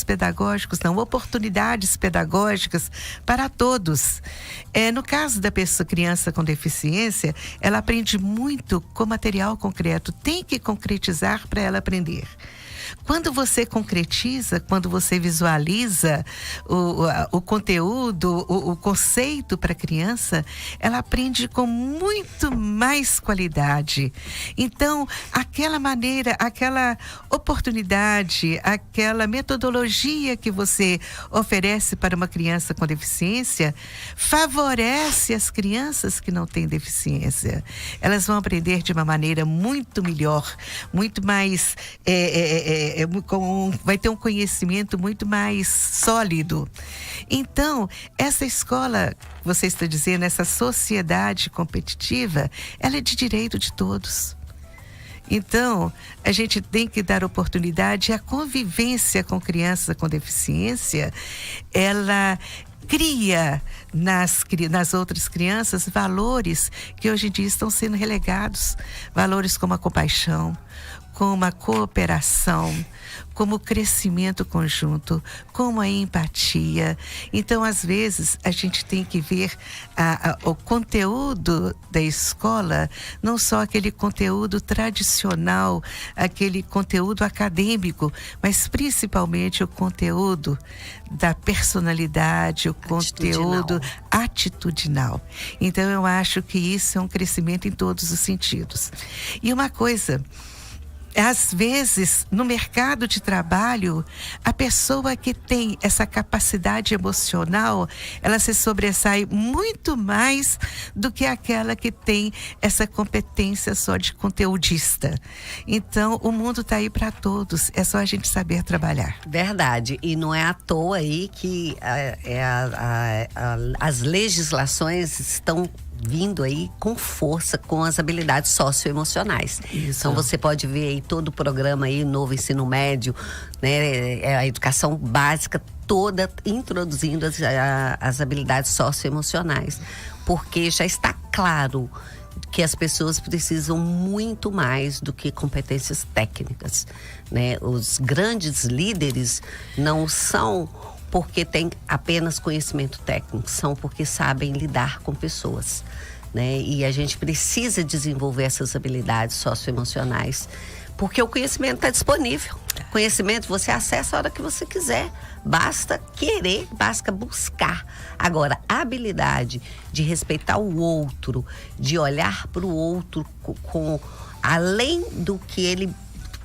pedagógicos, não, oportunidades pedagógicas para todos. No caso da criança com deficiência, ela aprende muito com material concreto, tem que concretizar para ela aprender. Quando você concretiza, quando você visualiza o conteúdo, o conceito para a criança, ela aprende com muito mais qualidade. Então, aquela maneira, aquela oportunidade, aquela metodologia que você oferece para uma criança com deficiência, favorece as crianças que não têm deficiência. Elas vão aprender de uma maneira muito melhor, muito mais... vai ter um conhecimento muito mais sólido. Então, essa escola, você está dizendo, essa sociedade competitiva, ela é de direito de todos. Então, a gente tem que dar oportunidade. A convivência com criança com deficiência, ela cria nas outras crianças valores que hoje em dia estão sendo relegados. Valores como a compaixão, como a cooperação, como o crescimento conjunto, como a empatia. Então, às vezes, a gente tem que ver o conteúdo da escola, não só aquele conteúdo tradicional, aquele conteúdo acadêmico, mas principalmente o conteúdo da personalidade, o conteúdo atitudinal. Então, eu acho que isso é um crescimento em todos os sentidos. E uma coisa... Às vezes, no mercado de trabalho, a pessoa que tem essa capacidade emocional, ela se sobressai muito mais do que aquela que tem essa competência só de conteudista. Então, o mundo está aí para todos, é só a gente saber trabalhar. Verdade, e não é à toa aí que as legislações estão vindo aí com força com as habilidades socioemocionais. Isso. Então você pode ver aí todo o programa aí, novo ensino médio, né, a educação básica toda introduzindo as habilidades socioemocionais, porque já está claro que as pessoas precisam muito mais do que competências técnicas, né? Os grandes líderes não são porque têm apenas conhecimento técnico, são porque sabem lidar com pessoas, né? E a gente precisa desenvolver essas habilidades socioemocionais Porque o conhecimento está disponível. Conhecimento você acessa a hora que você quiser. Basta querer, basta buscar. Agora, a habilidade de respeitar o outro, de olhar para o outro com além do que ele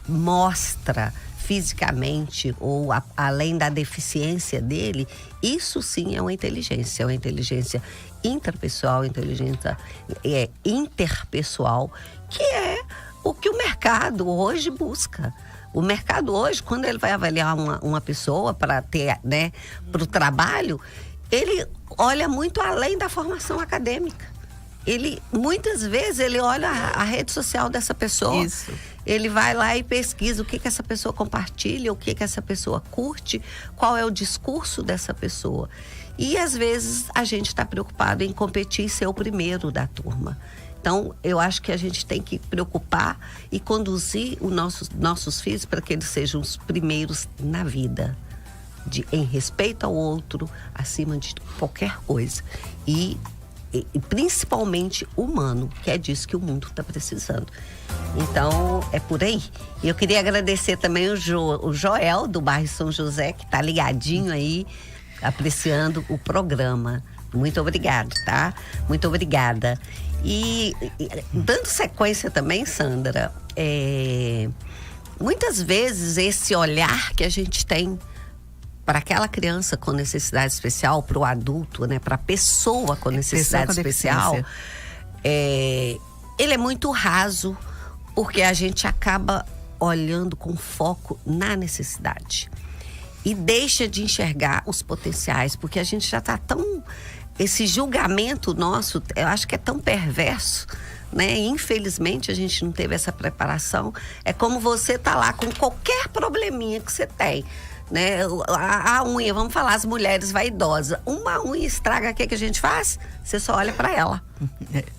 mostra fisicamente ou além da deficiência dele, isso sim é uma inteligência intrapessoal, inteligência interpessoal, que é o que o mercado hoje busca. O mercado hoje, quando ele vai avaliar uma pessoa para ter, né, para o trabalho, ele olha muito além da formação acadêmica. Muitas vezes ele olha a rede social dessa pessoa. Isso. Ele vai lá e pesquisa o que essa pessoa compartilha, o que essa pessoa curte, qual é o discurso dessa pessoa. E às vezes a gente está preocupado em competir e ser o primeiro da turma. Então, eu acho que a gente tem que preocupar e conduzir os nossos filhos para que eles sejam os primeiros na vida, em respeito ao outro, acima de qualquer coisa. E principalmente humano, que é disso que o mundo está precisando. Então, é por aí. E eu queria agradecer também o Joel, do bairro São José, que está ligadinho aí, apreciando o programa. Muito obrigado, tá? Muito obrigada. E dando sequência também, Sandra, muitas vezes esse olhar que a gente tem para aquela criança com necessidade especial, para o adulto, né, para a pessoa com necessidade especial, ele é muito raso, porque a gente acaba olhando com foco na necessidade e deixa de enxergar os potenciais, porque a gente já está tão... Esse julgamento nosso, eu acho que é tão perverso, né? Infelizmente a gente não teve essa preparação. É como você tá lá com qualquer probleminha que você tem, né? A unha, vamos falar, as mulheres vaidosas. Uma unha estraga, o que a gente faz? Você só olha para ela,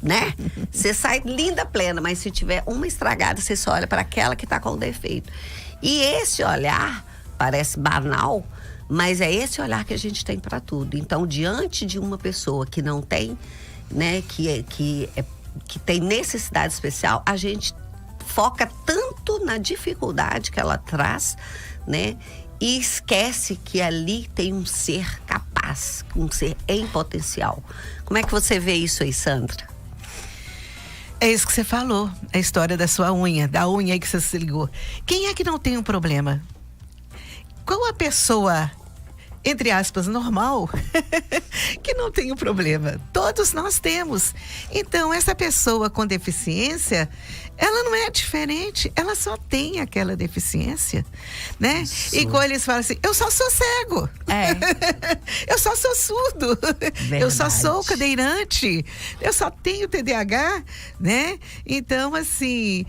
né? Você sai linda, plena, mas se tiver uma estragada, você só olha para aquela que tá com defeito. E esse olhar parece banal, mas é esse olhar que a gente tem para tudo. Então, diante de uma pessoa que não tem, né, que tem necessidade especial, a gente foca tanto na dificuldade que ela traz, né, e esquece que ali tem um ser capaz, um ser em potencial. Como é que você vê isso aí, Sandra? É isso que você falou, a história da sua unha, da unha aí que você se ligou. Quem é que não tem um problema? Qual a pessoa, entre aspas, normal, que não tem um problema? Todos nós temos. Então, essa pessoa com deficiência, ela não é diferente, ela só tem aquela deficiência, né? Isso. Igual eles falam assim, eu só sou cego. Eu só sou surdo. Verdade. Eu só sou cadeirante. Eu só tenho TDAH, né? Então, assim,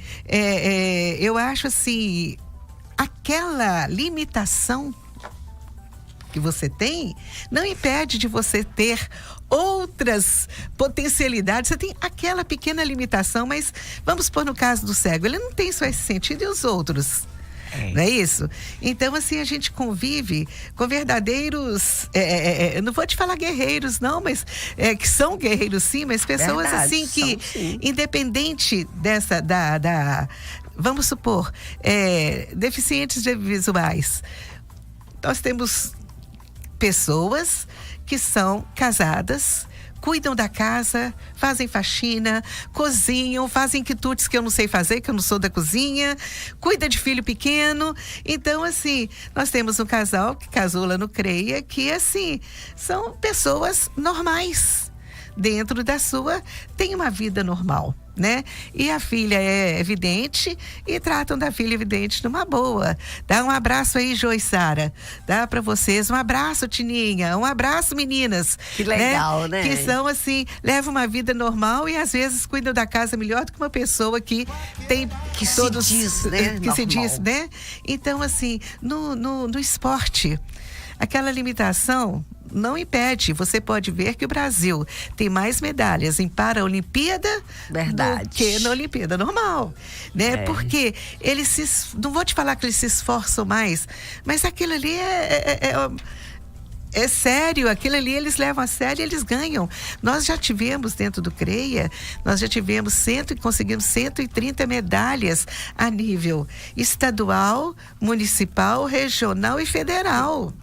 eu acho assim, aquela limitação que você tem não impede de você ter outras potencialidades. Você tem aquela pequena limitação, mas vamos pôr no caso do cego, ele não tem só esse sentido, e os outros? Não é isso? Então, assim, a gente convive com verdadeiros, eu não vou te falar guerreiros, não, mas que são guerreiros, sim, mas pessoas, verdade, assim, que independente dessa, vamos supor, deficientes visuais, nós temos pessoas que são casadas, cuidam da casa, fazem faxina, cozinham, fazem quitutes que eu não sei fazer, que eu não sou da cozinha, cuida de filho pequeno. Então, assim, nós temos um casal que casou lá no CREA, que, assim, são pessoas normais. Dentro da sua, tem uma vida normal, né? E a filha é evidente e tratam da filha evidente numa boa. Dá um abraço aí, Jo e Sara. Dá pra vocês um abraço, Tininha. Um abraço, meninas. Que legal, né? Que são assim, levam uma vida normal e às vezes cuidam da casa melhor do que uma pessoa que tem que todos, se diz, né? Que normal. Se diz, né? Então, assim, no esporte, aquela limitação não impede. Você pode ver que o Brasil tem mais medalhas em Paralimpíada do que na Olimpíada normal, né? Porque eles não vou te falar que eles se esforçam mais, mas aquilo ali É sério, aquilo ali eles levam a sério e eles ganham. Nós já tivemos dentro do CREA, conseguimos 130 medalhas a nível estadual, municipal, regional e federal.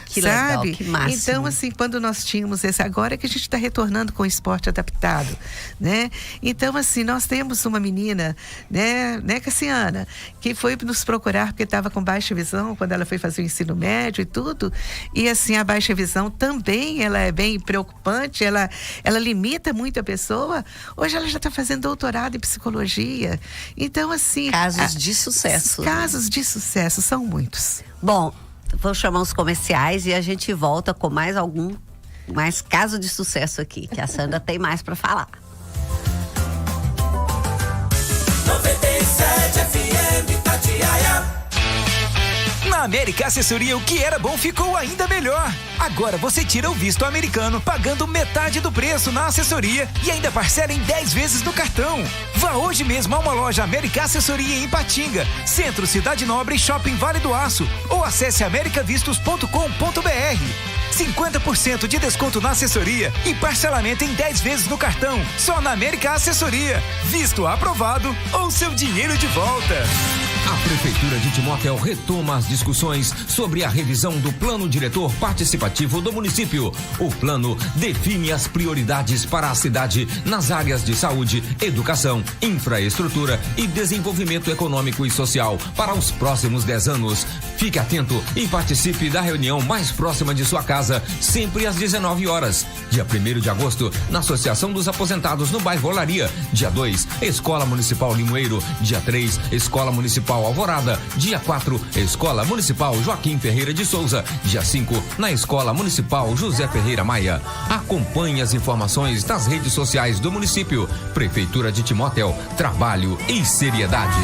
Que legal, que máximo. Então, assim, quando nós tínhamos esse, agora que a gente está retornando com o esporte adaptado, né? Então, assim, nós temos uma menina, né, Cassiana, que foi nos procurar porque estava com baixa visão quando ela foi fazer o ensino médio e tudo, e assim, a baixa visão também, ela é bem preocupante, ela limita muito a pessoa. Hoje ela já está fazendo doutorado em psicologia. Então, assim... Casos de sucesso. Casos de sucesso, são muitos. Bom, vou chamar os comerciais e a gente volta com mais caso de sucesso aqui, que a Sandra tem mais para falar. 97 FM Itatiaia. Na América Assessoria, o que era bom ficou ainda melhor. Agora você tira o visto americano pagando metade do preço na assessoria e ainda parcela em 10 vezes no cartão. Vá hoje mesmo a uma loja América Assessoria em Ipatinga, Centro Cidade Nobre e Shopping Vale do Aço, ou acesse americavistos.com.br. 50% de desconto na assessoria e parcelamento em 10 vezes no cartão. Só na América Assessoria. Visto aprovado ou seu dinheiro de volta. A Prefeitura de Timóteo retoma as discussões sobre a revisão do Plano Diretor Participativo do município. O plano define as prioridades para a cidade nas áreas de saúde, educação, infraestrutura e desenvolvimento econômico e social para os próximos 10 anos. Fique atento e participe da reunião mais próxima de sua casa, sempre às 19 horas. Dia 1º de agosto, na Associação dos Aposentados no bairro Olaria. Dia 2, Escola Municipal Limoeiro. Dia 3, Escola Municipal Alvorada. Dia 4, Escola Municipal Joaquim Ferreira de Souza. Dia 5, na Escola Municipal José Ferreira Maia. Acompanhe as informações nas redes sociais do município. Prefeitura de Timóteo, trabalho e seriedade.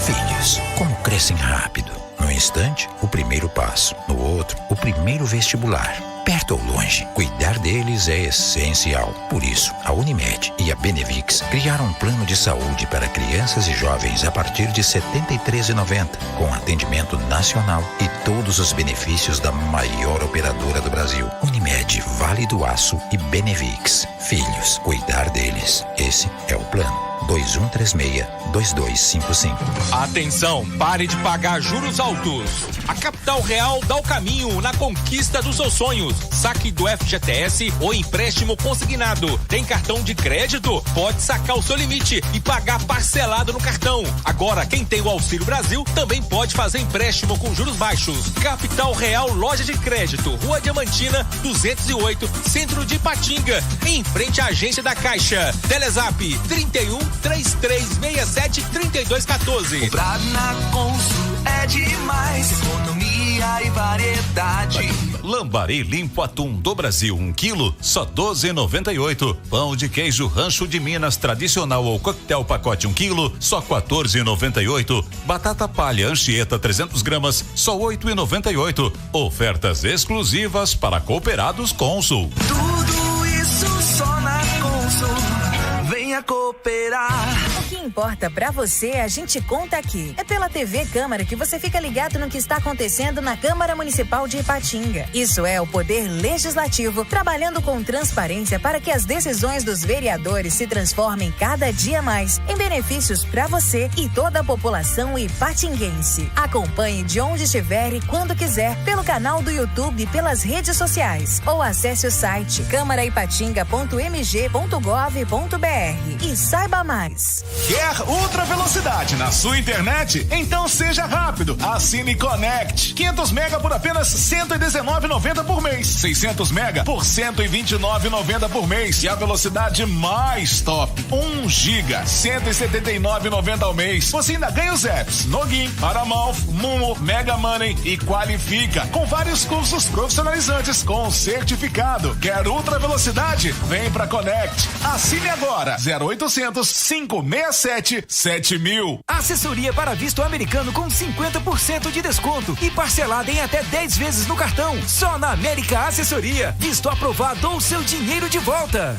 Filhos, como crescem rápido. Num instante, o primeiro passo. No outro, o primeiro vestibular. Perto ou longe, cuidar deles é essencial. Por isso, a Unimed e a Benevix criaram um plano de saúde para crianças e jovens a partir de R$ 73,90, com atendimento nacional e todos os benefícios da maior operadora do Brasil. Unimed, Vale do Aço e Benevix. Filhos, cuidar deles. Esse é o plano. 2136-2255. Atenção, pare de pagar juros altos. A Capital Real dá o caminho na conquista dos seus sonhos. Saque do FGTS ou empréstimo consignado. Tem cartão de crédito? Pode sacar o seu limite e pagar parcelado no cartão. Agora, quem tem o Auxílio Brasil também pode fazer empréstimo com juros baixos. Capital Real Loja de Crédito, Rua Diamantina, 208, Centro de Ipatinga, em frente à agência da Caixa. Telezap 31-3367-3214. Comprar na Consul é demais, economia e variedade. Lambari limpo atum do Brasil, 1 quilo, só R$12,98. Pão de queijo Rancho de Minas tradicional ou coquetel pacote 1 quilo, só R$14,98. Batata palha Anchieta 300 gramas, só R$8,98. Ofertas exclusivas para cooperados Consul. Tudo isso só na Consul. Venha cooperar. O que importa pra você, a gente conta aqui. É pela TV Câmara que você fica ligado no que está acontecendo na Câmara Municipal de Ipatinga. Isso é o Poder Legislativo, trabalhando com transparência para que as decisões dos vereadores se transformem cada dia mais em benefícios pra você e toda a população ipatinguense. Acompanhe de onde estiver e quando quiser, pelo canal do YouTube e pelas redes sociais. Ou acesse o site câmaraipatinga.mg.gov.br e saiba mais. Quer ultra velocidade na sua internet? Então seja rápido. Assine Connect. 500 mega por apenas R$119,90 por mês. 600 mega por R$129,90 por mês. E a velocidade mais top, 1 giga, R$179,90 ao mês. Você ainda ganha os apps Nogin, Paramount, Mumo, Mega Money e Qualifica, com vários cursos profissionalizantes com certificado. Quer ultra velocidade? Vem pra Connect. Assine agora. 0800-567-7000. Assessoria para visto americano com 50% de desconto e parcelada em até 10 vezes no cartão. Só na América Assessoria. Visto aprovado ou seu dinheiro de volta.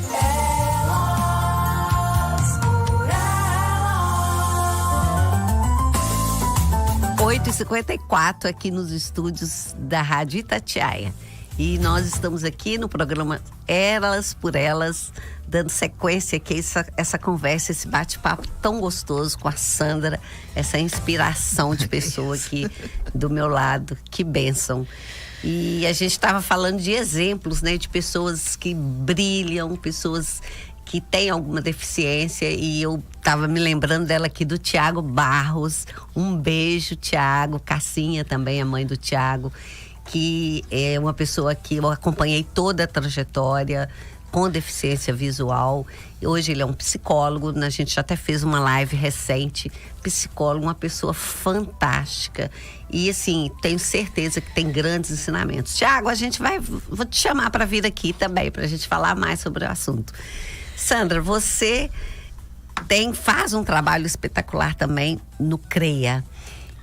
8h54 aqui nos estúdios da Rádio Itatiaia. E nós estamos aqui no programa Elas por Elas, dando sequência aqui a essa conversa, esse bate-papo tão gostoso com a Sandra, essa inspiração de pessoa aqui do meu lado. Que bênção. E a gente estava falando de exemplos, né, de pessoas que brilham, pessoas que têm alguma deficiência, e eu estava me lembrando dela aqui, do Tiago Barros. Um beijo, Tiago. Cassinha também, a mãe do Tiago, que é uma pessoa que eu acompanhei toda a trajetória, com deficiência visual. Hoje ele é um psicólogo, a gente já até fez uma live recente. Psicólogo, uma pessoa fantástica. E assim, tenho certeza que tem grandes ensinamentos. Tiago, vou te chamar para vir aqui também, para a gente falar mais sobre o assunto. Sandra, você faz um trabalho espetacular também no CREA.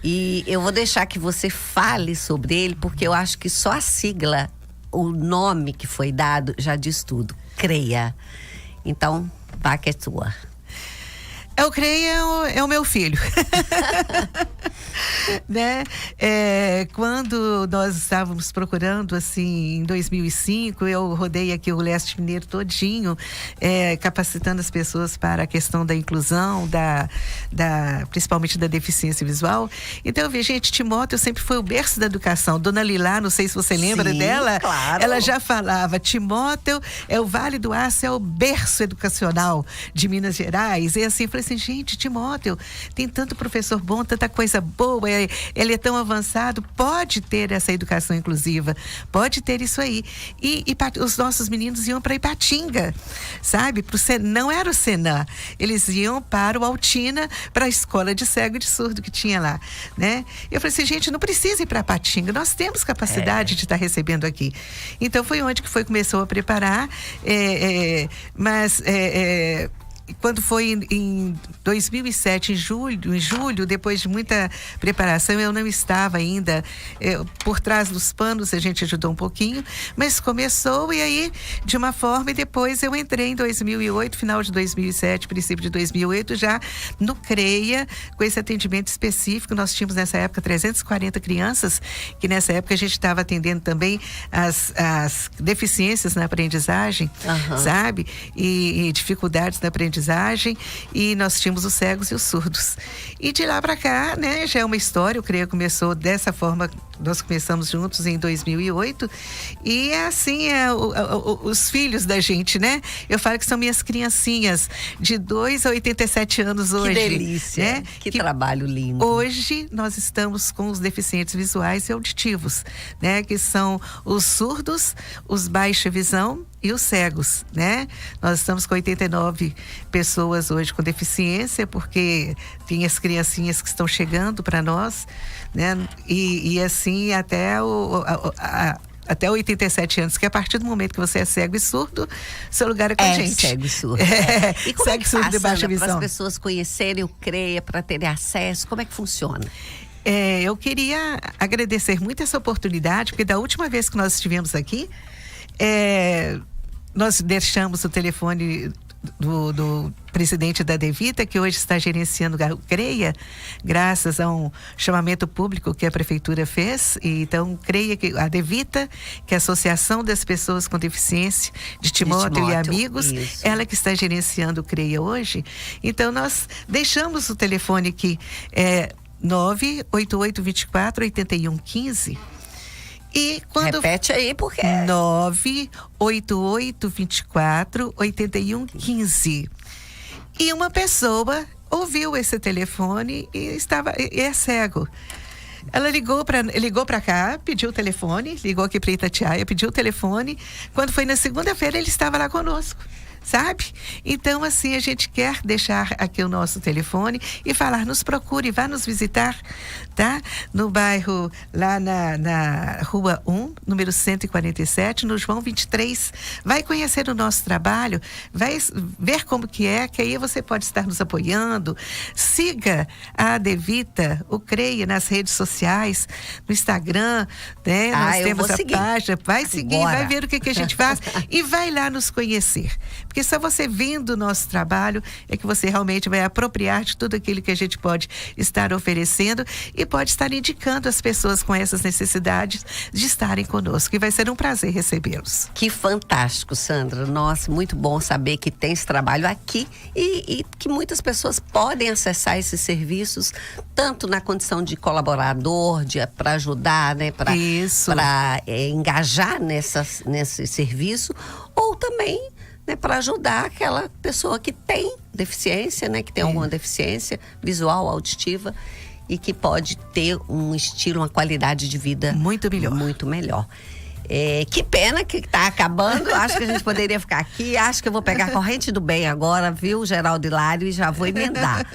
E eu vou deixar que você fale sobre ele, porque eu acho que só a sigla, o nome que foi dado, já diz tudo. CREA. Então, vá que é sua. O CREA é o meu filho. Né? Quando nós estávamos procurando, assim, em 2005, eu rodei aqui o Leste Mineiro todinho, capacitando as pessoas para a questão da inclusão, principalmente da deficiência visual. Então, eu vi, gente, Timóteo sempre foi o berço da educação. Dona Lilá, não sei se você lembra dela, claro. Ela já falava, Timóteo é o Vale do Aço, é o berço educacional de Minas Gerais. E assim, eu falei assim, gente, Timóteo tem tanto professor bom, tanta coisa boa, ele é tão avançado, pode ter essa educação inclusiva, pode ter isso aí. E os nossos meninos iam para Ipatinga, sabe? Não era o Senã, eles iam para o Altina, para a escola de cego e de surdo que tinha lá, né? Eu falei assim, gente, não precisa ir para Ipatinga, nós temos capacidade de estar recebendo aqui. Então foi onde que começou a preparar, mas quando foi em 2007, em julho, depois de muita preparação, eu não estava ainda por trás dos panos, a gente ajudou um pouquinho, mas começou, e aí, de uma forma, e depois eu entrei em 2008, final de 2007, princípio de 2008, já no CREA, com esse atendimento específico. Nós tínhamos nessa época 340 crianças, que nessa época a gente estava atendendo também as deficiências na aprendizagem, sabe? E dificuldades na aprendizagem, e nós tínhamos os cegos e os surdos. E de lá para cá, né, já é uma história. O CREA começou dessa forma, nós começamos juntos em 2008, e assim os filhos da gente, né? Eu falo que são minhas criancinhas de 2 a 87 anos hoje. Que delícia, né? Que trabalho lindo. Hoje nós estamos com os deficientes visuais e auditivos, né? Que são os surdos, os baixa visão e os cegos, né? Nós estamos com 89 pessoas hoje com deficiência, porque tem as criancinhas que estão chegando para nós, né? E assim até até 87 anos, que a partir do momento que você é cego e surdo, seu lugar é com a gente. Cego e surdo. E como é que faz, Sandra, para as pessoas conhecerem o CREA, para terem acesso? Como é que funciona? Eu queria agradecer muito essa oportunidade, porque da última vez que nós estivemos aqui, nós deixamos o telefone do presidente da Devita, que hoje está gerenciando o CREA, graças a um chamamento público que a prefeitura fez. E então, CREA, a Devita, que é a Associação das Pessoas com Deficiência de Timóteo e Amigos, isso. Ela que está gerenciando o CREA hoje. Então, nós deixamos o telefone aqui, 98824-8115. E quando... Repete aí, porque... 98824-8115. E uma pessoa ouviu esse telefone e é cego. Ela ligou para cá, pediu o telefone, ligou aqui para Itatiaia, pediu o telefone. Quando foi na segunda-feira, ele estava lá conosco, sabe? Então, assim, a gente quer deixar aqui o nosso telefone e falar, nos procure, vá nos visitar, tá? No bairro, lá na Rua 1, número 147, no João 23. Vai conhecer o nosso trabalho, vai ver como que aí você pode estar nos apoiando. Siga a Devita, o CREA, nas redes sociais, no Instagram, né? Nós temos a página. Vai seguir, vai ver o que a gente faz e vai lá nos conhecer. Porque Porque só você vendo o nosso trabalho é que você realmente vai apropriar de tudo aquilo que a gente pode estar oferecendo e pode estar indicando as pessoas com essas necessidades de estarem conosco. E vai ser um prazer recebê-los. Que fantástico, Sandra. Nossa, muito bom saber que tem esse trabalho aqui e que muitas pessoas podem acessar esses serviços, tanto na condição de colaborador, para ajudar, né, para engajar nesse serviço, ou também, né, para ajudar aquela pessoa que tem deficiência, né, que tem alguma deficiência visual, auditiva, e que pode ter um estilo, uma qualidade de vida muito melhor. Que pena que está acabando. Acho que a gente poderia ficar aqui. Acho que eu vou pegar a corrente do bem agora, viu, Geraldo Hilário, e já vou emendar.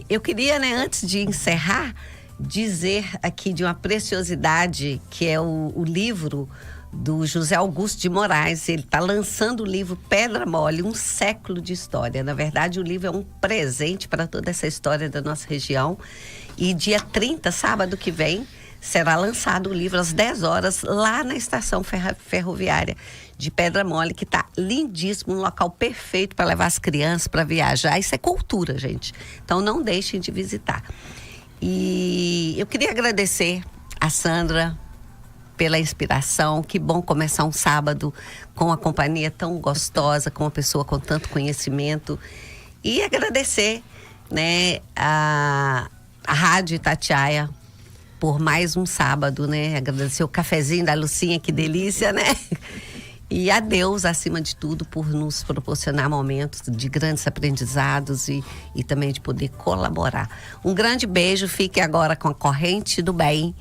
Eu queria, né, antes de encerrar, dizer aqui de uma preciosidade que é o livro do José Augusto de Moraes. Ele está lançando o livro Pedra Mole, um século de história. Na verdade, o livro é um presente para toda essa história da nossa região. E dia 30, sábado que vem, será lançado o livro às 10 horas lá na estação ferroviária de Pedra Mole, que está lindíssimo, um local perfeito para levar as crianças para viajar. Isso é cultura, gente. Então não deixem de visitar. E eu queria agradecer a Sandra pela inspiração. Que bom começar um sábado com uma companhia tão gostosa, com uma pessoa com tanto conhecimento. E agradecer, né, a Rádio Itatiaia por mais um sábado, né? Agradecer o cafezinho da Lucinha, que delícia, né? E a Deus, acima de tudo, por nos proporcionar momentos de grandes aprendizados e também de poder colaborar. Um grande beijo, fique agora com a corrente do bem,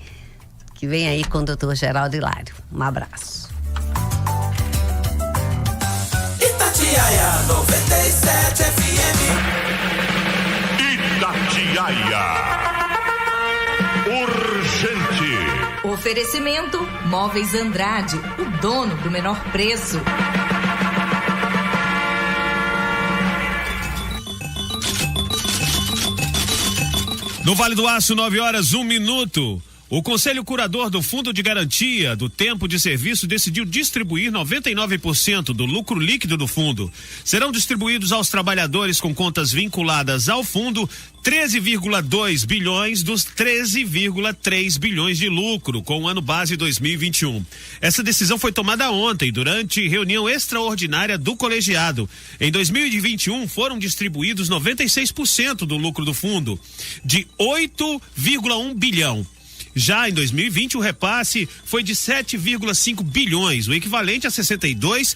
que vem aí com o Dr. Geraldo Hilário. Um abraço. Itatiaia 97 FM. Itatiaia. Urgente. Oferecimento Móveis Andrade, o dono do menor preço. No Vale do Aço, 9h01. O Conselho Curador do Fundo de Garantia do Tempo de Serviço decidiu distribuir 99% do lucro líquido do fundo. Serão distribuídos aos trabalhadores com contas vinculadas ao fundo 13,2 bilhões dos 13,3 bilhões de lucro com o ano base 2021. Essa decisão foi tomada ontem, durante reunião extraordinária do colegiado. Em 2021, foram distribuídos 96% do lucro do fundo, de 8,1 bilhão. Já em 2020, o repasse foi de 7,5 bilhões, o equivalente a 62,2